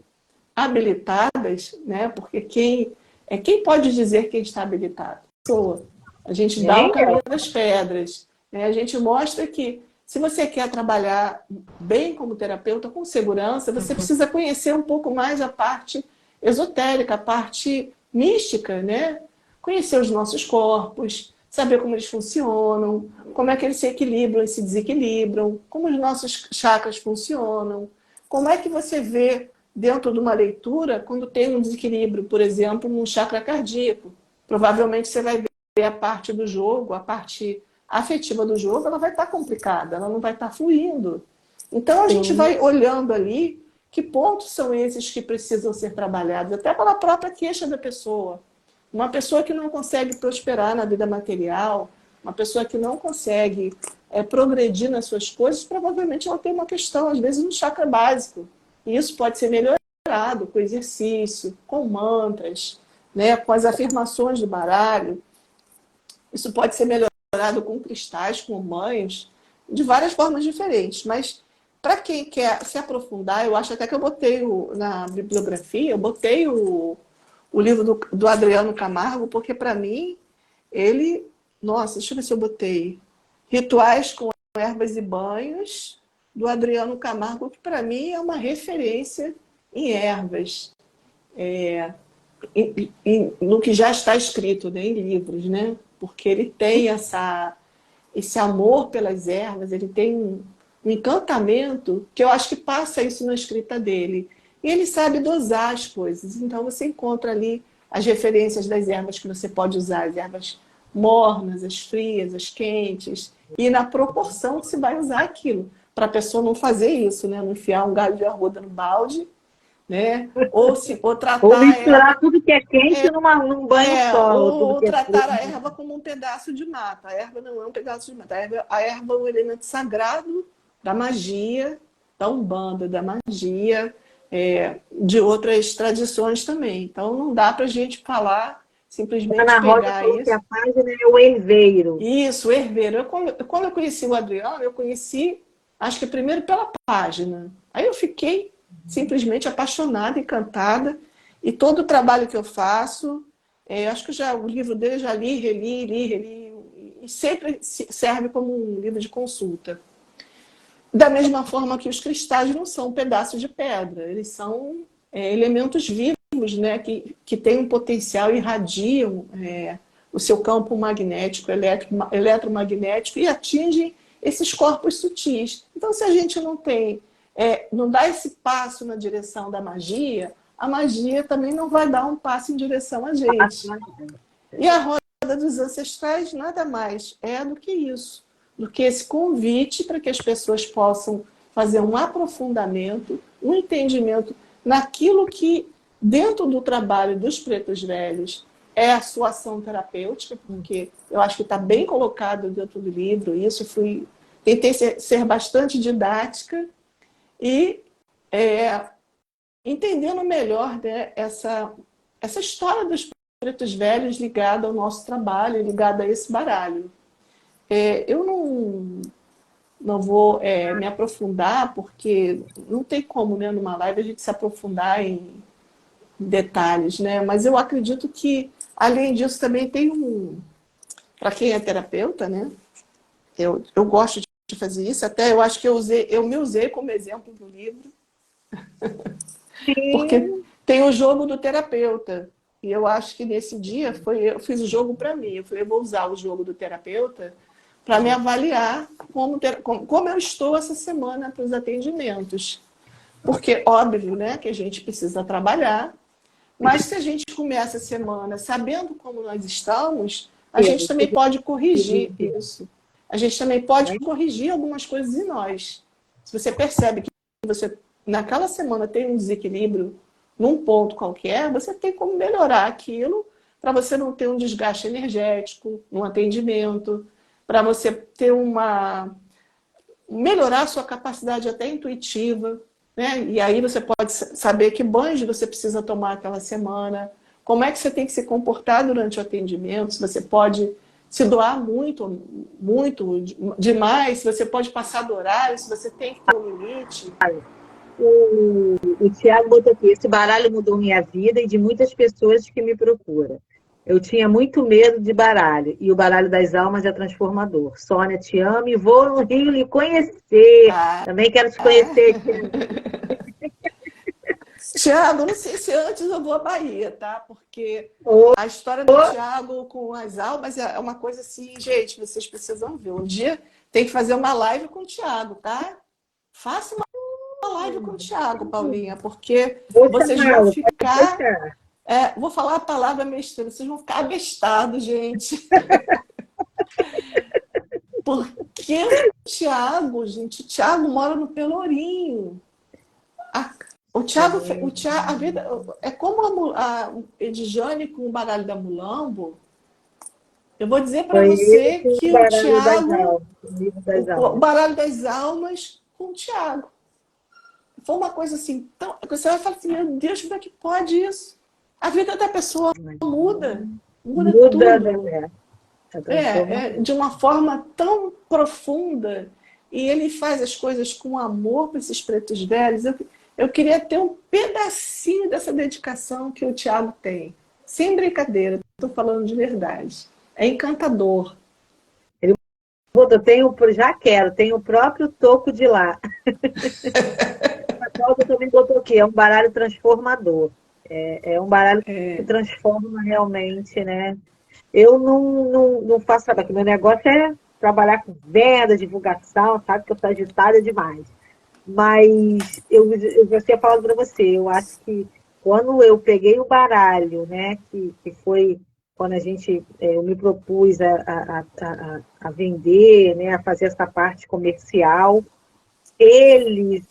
habilitadas, né, porque quem pode dizer quem está habilitado? A pessoa. A gente dá o caminho das pedras. Né? A gente mostra que se você quer trabalhar bem como terapeuta, com segurança, você precisa conhecer um pouco mais a parte esotérica, a parte mística, né? Conhecer os nossos corpos, saber como eles funcionam, como é que eles se equilibram e se desequilibram, como os nossos chakras funcionam, como é que você vê dentro de uma leitura quando tem um desequilíbrio, por exemplo, num chakra cardíaco. Provavelmente você vai ver a parte do jogo, a parte afetiva do jogo, ela vai estar complicada, ela não vai estar fluindo. Então a gente vai olhando ali que pontos são esses que precisam ser trabalhados, até pela própria queixa da pessoa. Uma pessoa que não consegue prosperar na vida material, uma pessoa que não consegue progredir nas suas coisas, provavelmente ela tem uma questão, às vezes, no chakra básico. E isso pode ser melhorado com exercício, com mantras, né, com as afirmações do baralho. Isso pode ser melhorado com cristais, com banhos, de várias formas diferentes. Mas, para quem quer se aprofundar, eu acho até que eu botei na bibliografia, eu botei o livro do Adriano Camargo, porque, para mim, ele Nossa, deixa eu ver se eu botei. Rituais com Ervas e Banhos, do Adriano Camargo, que para mim é uma referência em ervas, no que já está escrito, né, em livros, né? Porque ele tem esse amor pelas ervas, ele tem um encantamento que eu acho que passa isso na escrita dele. E ele sabe dosar as coisas. Então você encontra ali as referências das ervas que você pode usar, as ervas mornas, as frias, as quentes, e na proporção que se vai usar aquilo, para a pessoa não fazer isso, né? Não enfiar um galho de arruda no balde, né? Ou Ou tratar a erva misturar tudo que é quente num banho só, ou tudo ou que é tratar frio. a erva como um pedaço de mata. A erva não é um pedaço de mata. A erva é um elemento sagrado da magia, da Umbanda, da magia, de outras tradições também. Então não dá para a gente falar, simplesmente Ana Rosa pegar falou que isso. a página é o herveiro. Isso, o herveiro. Quando eu conheci o Adriano, eu conheci, acho que primeiro pela página. Aí eu fiquei simplesmente apaixonada, encantada. E todo o trabalho que eu faço, acho que o livro dele eu já li, reli. E sempre serve como um livro de consulta. Da mesma forma que os cristais não são pedaços de pedra, eles são elementos vivos, né, que têm um potencial, irradiam o seu campo magnético, eletromagnético e atingem esses corpos sutis. Então, se a gente não dá esse passo na direção da magia, a magia também não vai dar um passo em direção a gente. E a roda dos ancestrais nada mais é do que isso, do que esse convite para que as pessoas possam fazer um aprofundamento, um entendimento naquilo que, dentro do trabalho dos pretos velhos, é a sua ação terapêutica, porque eu acho que está bem colocado dentro do livro isso. Tentei ser bastante didática e entendendo melhor, né, essa história dos pretos velhos ligada ao nosso trabalho, ligada a esse baralho. Eu não vou me aprofundar, porque não tem como, né, numa live, a gente se aprofundar em detalhes, né? Mas eu acredito que, além disso, também tem para quem é terapeuta, né? Eu gosto de fazer isso, até eu acho que eu me usei como exemplo do livro, porque Sim, tem o jogo do terapeuta. E eu acho que nesse dia eu fiz o jogo para mim. Eu falei, eu vou usar o jogo do terapeuta para me avaliar como eu estou essa semana para os atendimentos. Porque, óbvio, né, que a gente precisa trabalhar, mas se a gente começa a semana sabendo como nós estamos, a gente também pode corrigir isso. A gente também pode corrigir algumas coisas em nós. Se você percebe que você, naquela semana, tem um desequilíbrio num ponto qualquer, você tem como melhorar aquilo para você não ter um desgaste energético no atendimento, para você ter melhorar a sua capacidade até intuitiva, né? E aí você pode saber que banhos você precisa tomar aquela semana, como é que você tem que se comportar durante o atendimento, se você pode se doar muito, muito demais, se você pode passar do horário, se você tem que ter um limite. o Tiago botou aqui, esse baralho mudou minha vida e de muitas pessoas que me procuram. Eu tinha muito medo de baralho, e o baralho das almas é transformador. Sônia, te amo e vou no Rio lhe conhecer. Ah, Também quero te conhecer, Tiago. Tiago, não sei se antes eu vou à Bahia, tá? Porque a história do Tiago com as almas é uma coisa assim, gente, vocês precisam ver. Um dia tem que fazer uma live com o Tiago, tá? Faça uma live com o Tiago, Paulinha, porque Vou vocês vão chamá-lo, pode ficar. deixar. Vou falar a palavra besteira, vocês vão ficar abestados, gente. Porque o Tiago mora no Pelourinho. O Tiago, a vida é como a Edjane com o baralho da Mulambo. Eu vou dizer para Foi ele você com o que o baralho das Tiago, almas, o livro das o almas. baralho das almas com o Tiago. Foi uma coisa assim, tão, você vai falar assim, meu Deus, como é que pode isso? A vida da pessoa muda Muda, tudo. né? É transformador. De uma forma tão profunda, e ele faz as coisas com amor para esses pretos velhos. Eu queria ter um pedacinho dessa dedicação que o Tiago tem. Sem brincadeira, estou falando de verdade. É encantador. Eu tenho, já quero, tenho o próprio toco de lá. A Cláudia também botou aqui, é um baralho transformador. É um baralho que transforma realmente, né? Eu não faço trabalho, meu negócio é trabalhar com venda, divulgação, sabe que eu sou agitada demais. Mas eu já tinha falado para você, eu acho que quando eu peguei o baralho, né, que foi quando eu me propus a vender, né, a fazer essa parte comercial, ele,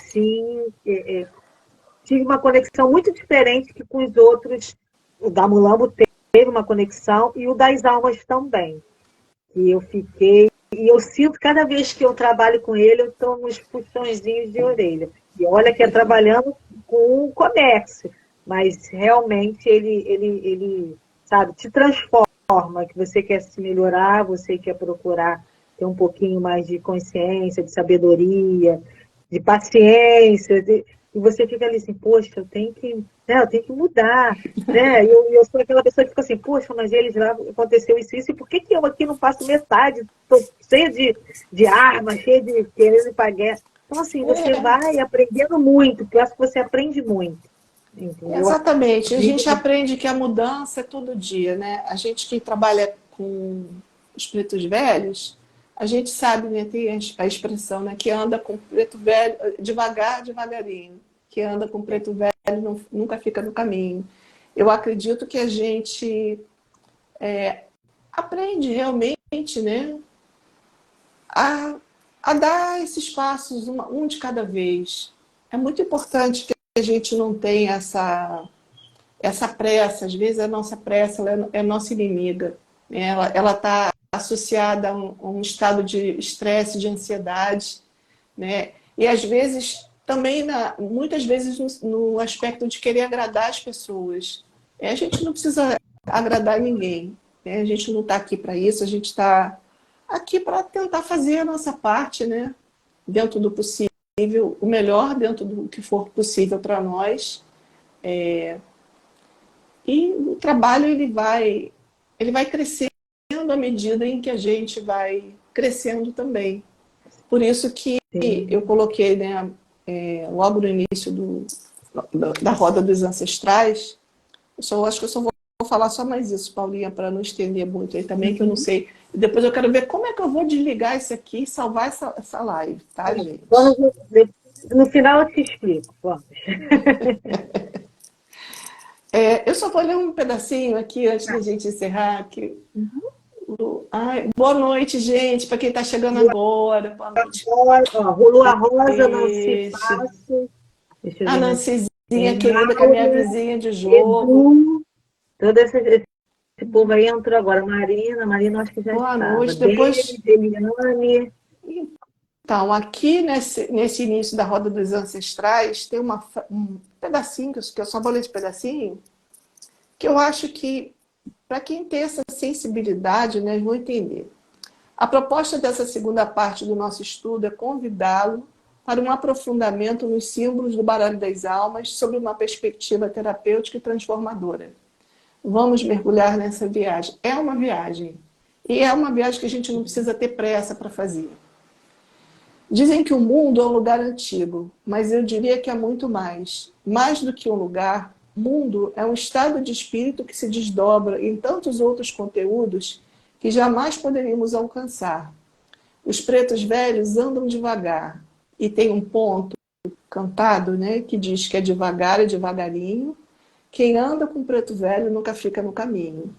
sim, tive uma conexão muito diferente que com os outros. O da Mulambo teve uma conexão e o das almas também. E eu fiquei. E eu sinto cada vez que eu trabalho com ele, eu tomo uns puxõezinhos de orelha. E olha que é trabalhando com o comércio, mas realmente ele sabe, te transforma, que você quer se melhorar, você quer procurar ter um pouquinho mais de consciência, de sabedoria, de paciência, e você fica ali assim, poxa, eu tenho que mudar, né? Eu sou aquela pessoa que fica assim, poxa, mas eles lá aconteceu isso, e por que eu aqui não faço metade? Estou cheia de armas, cheia de querendo ir para guerra. Então, assim, você vai aprendendo muito, porque eu acho que você aprende muito. Entendeu? Exatamente. A gente aprende que a mudança é todo dia, né? A gente que trabalha com os pretos velhos, a gente sabe, né? Tem a expressão, né? Que anda com preto velho devagar, devagarinho. Que anda com preto velho nunca fica no caminho. Eu acredito que a gente aprende realmente, né? A, a dar esses passos, um de cada vez. É muito importante que a gente não tenha essa pressa. Às vezes a nossa pressa ela é nossa inimiga. Ela está associada a um estado de estresse, de ansiedade, né? E às vezes também, muitas vezes, no aspecto de querer agradar as pessoas. A gente não precisa agradar ninguém, né? A gente não está aqui para isso, a gente está aqui para tentar fazer a nossa parte, né? Dentro do possível, o melhor dentro do que for possível para nós. E o trabalho ele vai crescendo à medida em que a gente vai crescendo também. Por isso que eu coloquei, né, logo no início da roda dos ancestrais, acho que eu só vou falar só mais isso, Paulinha, para não estender muito aí também, que eu não sei. E depois eu quero ver como é que eu vou desligar isso aqui e salvar essa live, tá, gente? No final eu te explico, vamos. Eu só vou ler um pedacinho aqui antes da gente encerrar. Ai, boa noite, gente, para quem está chegando agora. Boa noite. Lua Rosa, não se faça. A Nancizinha querida, que é minha vizinha de jogo. Edu, todo esse povo aí entrou agora. Marina acho que já Boa estava. noite. Depois, Eliane. então, aqui nesse início da Roda dos Ancestrais, tem um pedacinho, que eu só vou ler esse pedacinho, que eu acho que, para quem tem essa sensibilidade, né, vão entender. A proposta dessa segunda parte do nosso estudo é convidá-lo para um aprofundamento nos símbolos do baralho das almas sob uma perspectiva terapêutica e transformadora. Vamos mergulhar nessa viagem. É uma viagem. E é uma viagem que a gente não precisa ter pressa para fazer. Dizem que o mundo é um lugar antigo, mas eu diria que é muito mais. Mais do que um lugar, mundo é um estado de espírito que se desdobra em tantos outros conteúdos que jamais poderíamos alcançar. Os pretos velhos andam devagar, e tem um ponto cantado, né, que diz que é devagar e devagarinho. Quem anda com preto velho nunca fica no caminho.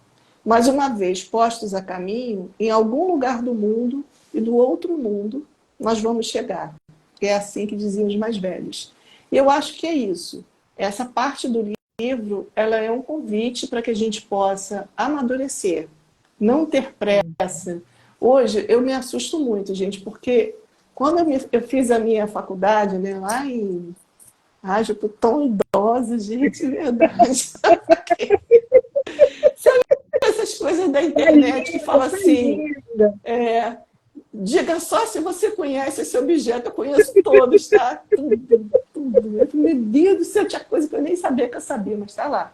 Mas uma vez postos a caminho, em algum lugar do mundo e do outro mundo, nós vamos chegar. É assim que diziam os mais velhos. E eu acho que é isso. Essa parte do livro, ela é um convite para que a gente possa amadurecer, não ter pressa. Hoje, eu me assusto muito, gente, porque quando eu fiz a minha faculdade, né, lá em... Ai, eu tô tão idosa, gente, verdade. Você vê essas coisas da internet que fala assim... diga só se você conhece esse objeto. Eu conheço todos, tá? Tudo, tudo. Meu Deus do céu, tinha coisa que eu nem sabia que eu sabia, mas tá lá.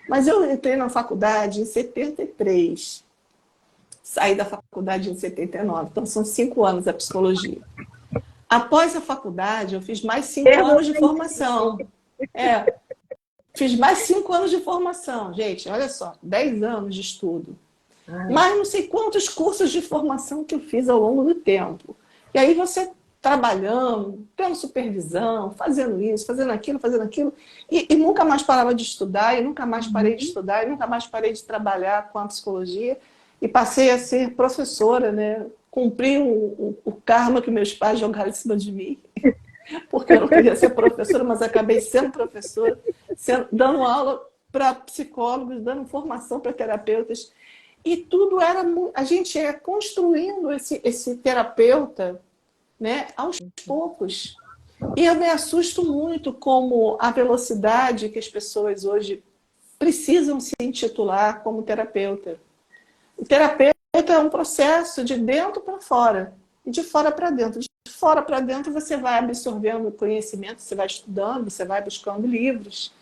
Mas eu entrei na faculdade em 73. saí da faculdade em 79, então são 5 anos a psicologia. Após a faculdade, eu fiz mais 5 anos de formação. Fiz mais 5 anos de formação. Gente, olha só, 10 anos de estudo. Mas não sei quantos cursos de formação que eu fiz ao longo do tempo. E aí você trabalhando, tendo supervisão, fazendo isso, fazendo aquilo, e nunca mais parava de estudar, e nunca mais parei de estudar, e nunca mais parei de trabalhar com a psicologia, e passei a ser professora, né? Cumpri o karma que meus pais jogaram em cima de mim, porque eu não queria ser professora, mas acabei sendo professora, dando aula para psicólogos, dando formação para terapeutas, e tudo era... A gente ia construindo esse terapeuta, né, aos poucos. E eu me assusto muito como a velocidade que as pessoas hoje precisam se intitular como terapeuta. O terapeuta é um processo de dentro para fora e de fora para dentro. De fora para dentro você vai absorvendo conhecimento, você vai estudando, você vai buscando livros,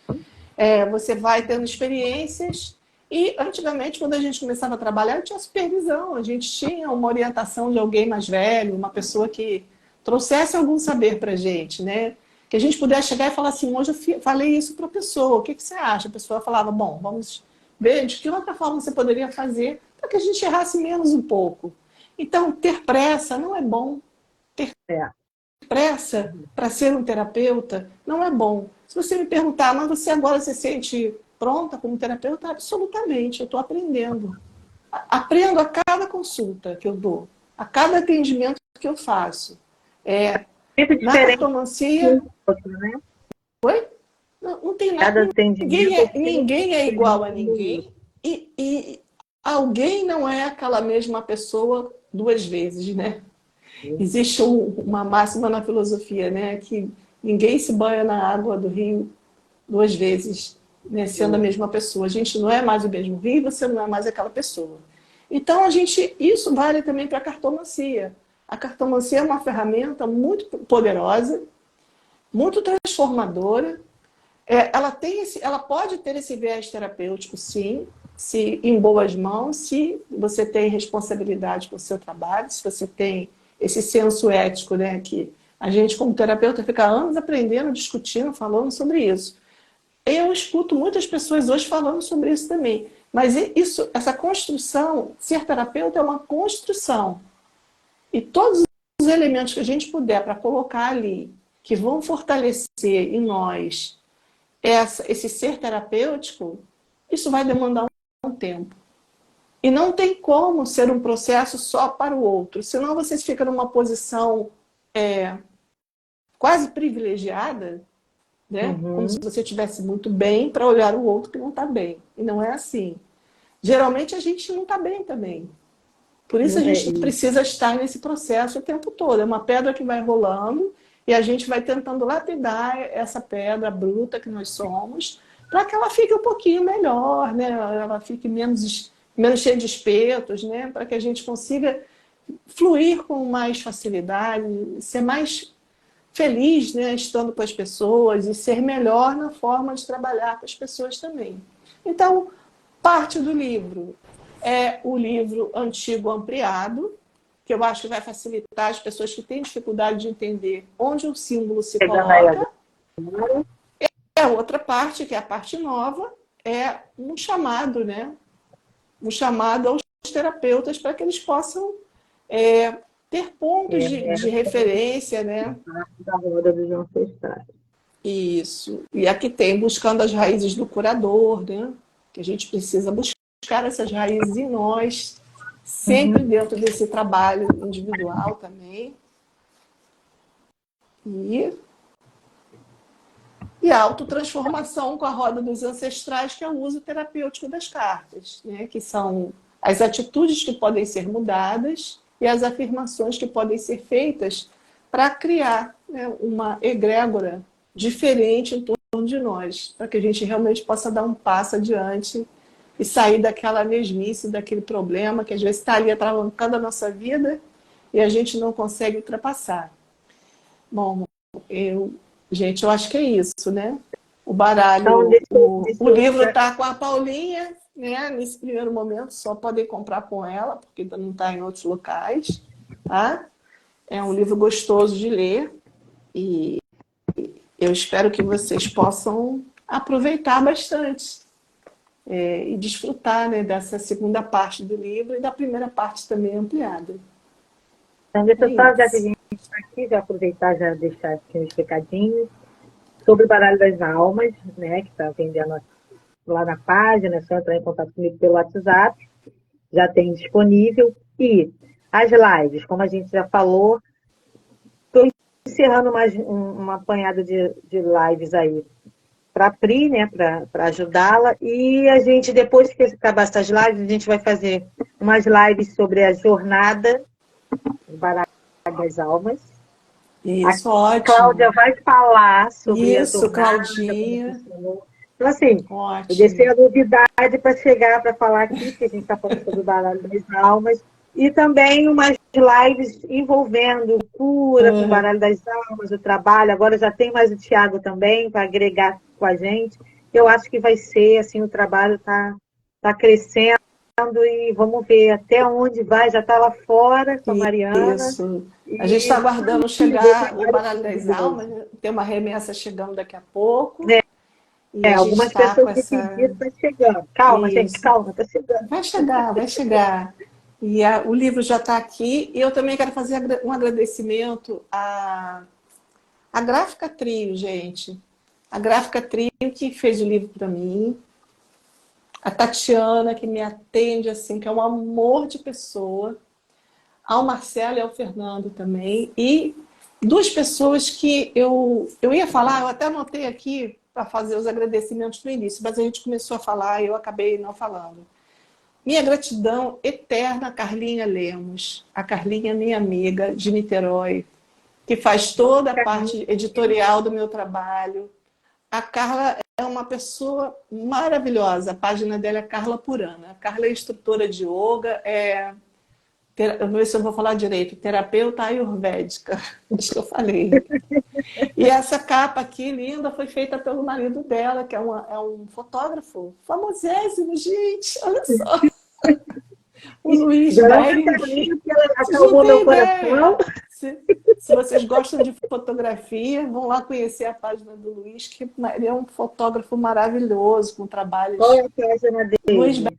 você vai tendo experiências. E antigamente, quando a gente começava a trabalhar, tinha supervisão, a gente tinha uma orientação de alguém mais velho, uma pessoa que trouxesse algum saber para a gente, né? Que a gente pudesse chegar e falar assim, hoje eu falei isso para a pessoa, o que você acha? A pessoa falava, bom, vamos ver de que outra forma você poderia fazer para que a gente errasse menos um pouco. Então, ter pressa não é bom. Ter pressa para ser um terapeuta não é bom. Se você me perguntar, mas você agora se sente pronta como terapeuta? Absolutamente, eu estou aprendendo. Aprendo a cada consulta que eu dou, a cada atendimento que eu faço. Na cartomancia... né? Oi? Não tem nada. Ninguém é igual a ninguém. E alguém não é aquela mesma pessoa 2 vezes, né? Existe uma máxima na filosofia, né? Que ninguém se banha na água do rio 2 vezes, né, sendo a mesma pessoa. A gente não é mais o mesmo rio, você não é mais aquela pessoa. Então, isso vale também para a cartomancia. A cartomancia é uma ferramenta muito poderosa, muito transformadora. Ela pode ter esse viés terapêutico, sim, se em boas mãos, se você tem responsabilidade com o seu trabalho, se você tem esse senso ético, né, que a gente, como terapeuta, fica anos aprendendo, discutindo, falando sobre isso. Eu escuto muitas pessoas hoje falando sobre isso também. Mas essa construção, ser terapeuta é uma construção. E todos os elementos que a gente puder para colocar ali, que vão fortalecer em nós esse ser terapêutico, isso vai demandar um tempo. E não tem como ser um processo só para o outro. Senão você fica numa posição quase privilegiada, né? Como se você estivesse muito bem para olhar o outro que não está bem. E não é assim. Geralmente a gente não está bem também. Por isso a gente precisa estar nesse processo o tempo todo. É uma pedra que vai rolando e a gente vai tentando lapidar essa pedra bruta que nós somos para que ela fique um pouquinho melhor, né? Ela fique menos cheia de espetos, né? Para que a gente consiga fluir com mais facilidade, ser mais feliz, né, estando com as pessoas e ser melhor na forma de trabalhar com as pessoas também. Então, parte do livro é o livro Antigo Ampliado, que eu acho que vai facilitar as pessoas que têm dificuldade de entender onde o símbolo se coloca. A outra parte, que é a parte nova, é um chamado, né? Um chamado aos terapeutas para que eles possam ter pontos de referência, né? Da roda dos ancestrais. Isso. E aqui tem buscando as raízes do curador, né? Que a gente precisa buscar essas raízes em nós, sempre dentro desse trabalho individual também. E a autotransformação com a roda dos ancestrais, que é o uso terapêutico das cartas, né? Que são as atitudes que podem ser mudadas e as afirmações que podem ser feitas para criar, né, uma egrégora diferente em torno de nós, para que a gente realmente possa dar um passo adiante e sair daquela mesmice, daquele problema que às vezes está ali atravancando a nossa vida e a gente não consegue ultrapassar. Bom, gente, eu acho que é isso, né? O baralho, o livro está com a Paulinha, né? Nesse primeiro momento, só podem comprar com ela, porque ainda não está em outros locais, tá? É um livro gostoso de ler e eu espero que vocês possam aproveitar bastante e desfrutar, né, dessa segunda parte do livro e da primeira parte também ampliada. Então, deixa É eu só, já que a isso. gente está aqui, já aproveitar, já deixar aqui uns recadinhos sobre o Baralho das Almas, né, que está vendendo lá na página, é só entrar em contato comigo pelo WhatsApp, já tem disponível. E as lives, como a gente já falou, estou encerrando uma apanhada de lives aí para a Pri, né, para ajudá-la. E a gente, depois que acabar essas lives, a gente vai fazer umas lives sobre a jornada do Baralho das Almas. A Isso, Cláudia ótimo. vai falar sobre a Isso, jornada, como Claudinha. funcionou. Então, assim, eu deixei Ótimo. a novidade para chegar para falar aqui, porque a gente está falando sobre o Baralho das Almas, e também umas lives envolvendo cura com o Uhum. Baralho das Almas, o trabalho. Agora já tem mais o Tiago também para agregar com a gente. Eu acho que vai ser, assim, o trabalho tá crescendo e vamos ver até onde vai. Já está lá fora com a Mariana. Isso. A gente está E aguardando incrível, o chegar o trabalho Baralho das maravilhoso. Almas, né? Tem uma remessa chegando daqui a pouco. E a gente Algumas está com pessoas me essa. pediram, está chegando. Calma, gente, Isso. calma, está chegando. Vai chegar, vai chegar. E o livro já está aqui. E eu também quero fazer um agradecimento à Gráfica Trio, gente. A Gráfica Trio que fez o livro para mim. A Tatiana, que me atende assim, que é um amor de pessoa. Ao Marcelo e ao Fernando também. E duas pessoas que eu ia falar, eu até anotei aqui para fazer os agradecimentos no início, mas a gente começou a falar e eu acabei não falando. Minha gratidão eterna a Carlinha Lemos. A Carlinha, minha amiga de Niterói, que faz toda a parte editorial do meu trabalho. A Carla é uma pessoa maravilhosa. A página dela é Carla Purana. A Carla é instrutora de yoga, vou ver se eu vou falar direito, terapeuta ayurvédica, acho que eu falei. E essa capa aqui, linda, foi feita pelo marido dela, que é um fotógrafo famosésimo, gente, olha só. O Luiz Já é Bering. caminho que ela Vocês não acalmou meu têm coração. ideia. Se vocês gostam de fotografia, vão lá conhecer a página do Luiz, que ele é um fotógrafo maravilhoso, com Qual é trabalhos. a página Luiz dele?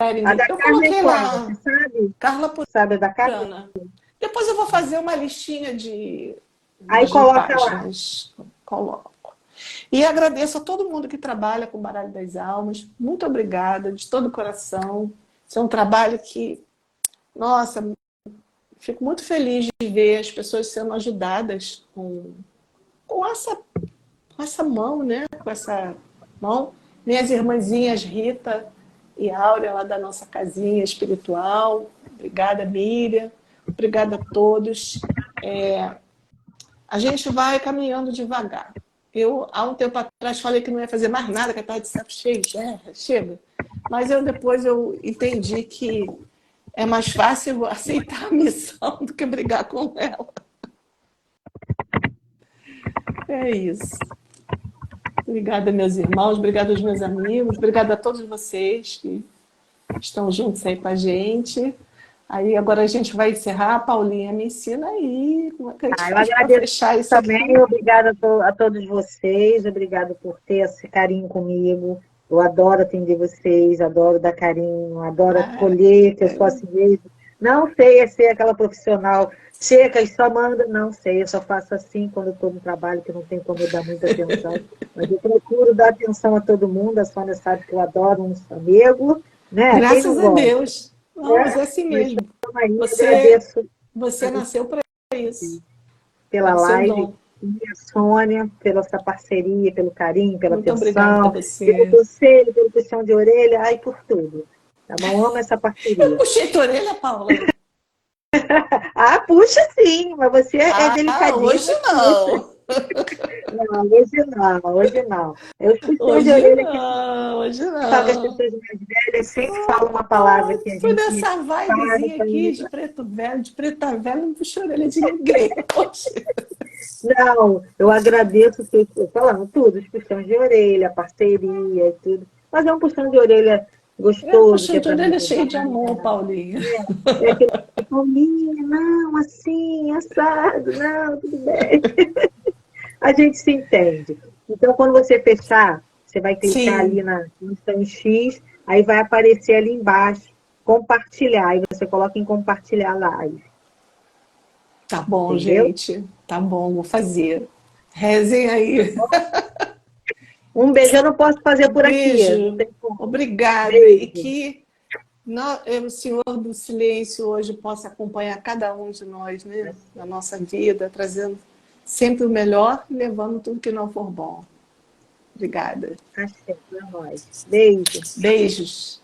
A Bering. da Eu Carla é coloquei qual? Você lá, sabe? Carla Sabe a da Carla? Purana. Depois eu vou fazer uma listinha Aí de coloca lá. páginas. Coloco. E agradeço a todo mundo que trabalha com o Baralho das Almas. Muito obrigada, de todo o coração. Isso é um trabalho que, nossa, fico muito feliz de ver as pessoas sendo ajudadas com essa mão, né? Com essa mão. Minhas irmãzinhas Rita e Áurea, lá da nossa casinha espiritual. Obrigada, Miriam. Obrigada a todos. A gente vai caminhando devagar. Eu, há um tempo atrás, falei que não ia fazer mais nada, que eu estava de saco cheio, já, chega. Mas depois eu entendi que é mais fácil aceitar a missão do que brigar com ela. É isso. Obrigada, meus irmãos, obrigada aos meus amigos, obrigada a todos vocês que estão juntos aí com a gente. Aí agora a gente vai encerrar. Paulinha, me ensina aí como é que a gente Eu faz para agradeço fechar isso também, aqui. obrigada a todos vocês, obrigado por ter esse carinho comigo. Eu adoro atender vocês, adoro dar carinho, adoro Ah, acolher, que eu sou assim mesmo. Não sei ser aquela profissional seca e só manda, não sei, eu só faço assim quando eu estou no trabalho, que não tem como eu dar muita atenção. Mas eu procuro dar atenção a todo mundo, a Sônia sabe que eu adoro um amigo, né? Quem não graças a gosta? Deus. Não, mas é assim Mas mesmo. aí Você, agradeço você nasceu para isso. É pela o seu live, dom. e a Sônia, pela essa parceria, pelo carinho, pela Muito obrigada a atenção, pelo você. conselho, pelo puxão de orelha, ai, por tudo. Tá bom? Amo essa Eu parceria. puxei tua orelha, Paula. Ah, puxa sim, mas você é Ah, hoje delicadíssima, puxa. não. Não, hoje não, hoje não. Eu puxei de Hoje orelha que não, hoje sabe que as não. pessoas mais velhas sempre falam uma palavra que a Fui gente nessa sabe. vibezinha aqui de preto velho, de preta velha, não puxei a orelha de ninguém hoje. Não, eu agradeço falando tudo, os puxões de orelha, a parceria e tudo. Mas é um puxão de orelha É, gostoso poxa, que é para ele me é cheio de ajudar. amor, Paulinho. É aquele, Paulinha, não, assim, assado, não, tudo bem. A gente se entende. Então, quando você fechar, você vai clicar ali Sim, na função X, aí vai aparecer ali embaixo, compartilhar, aí você coloca em compartilhar live, tá bom, entendeu? gente. Tá bom, vou fazer. Rezem aí. Um beijo eu não posso fazer por aqui, não Beijo. tem como. Obrigada. E Beijo. que o Senhor do Silêncio hoje possa acompanhar cada um de nós, né? Na nossa vida, trazendo sempre o melhor e levando tudo que não for bom. Obrigada. Achei para nós. Beijo. Beijos.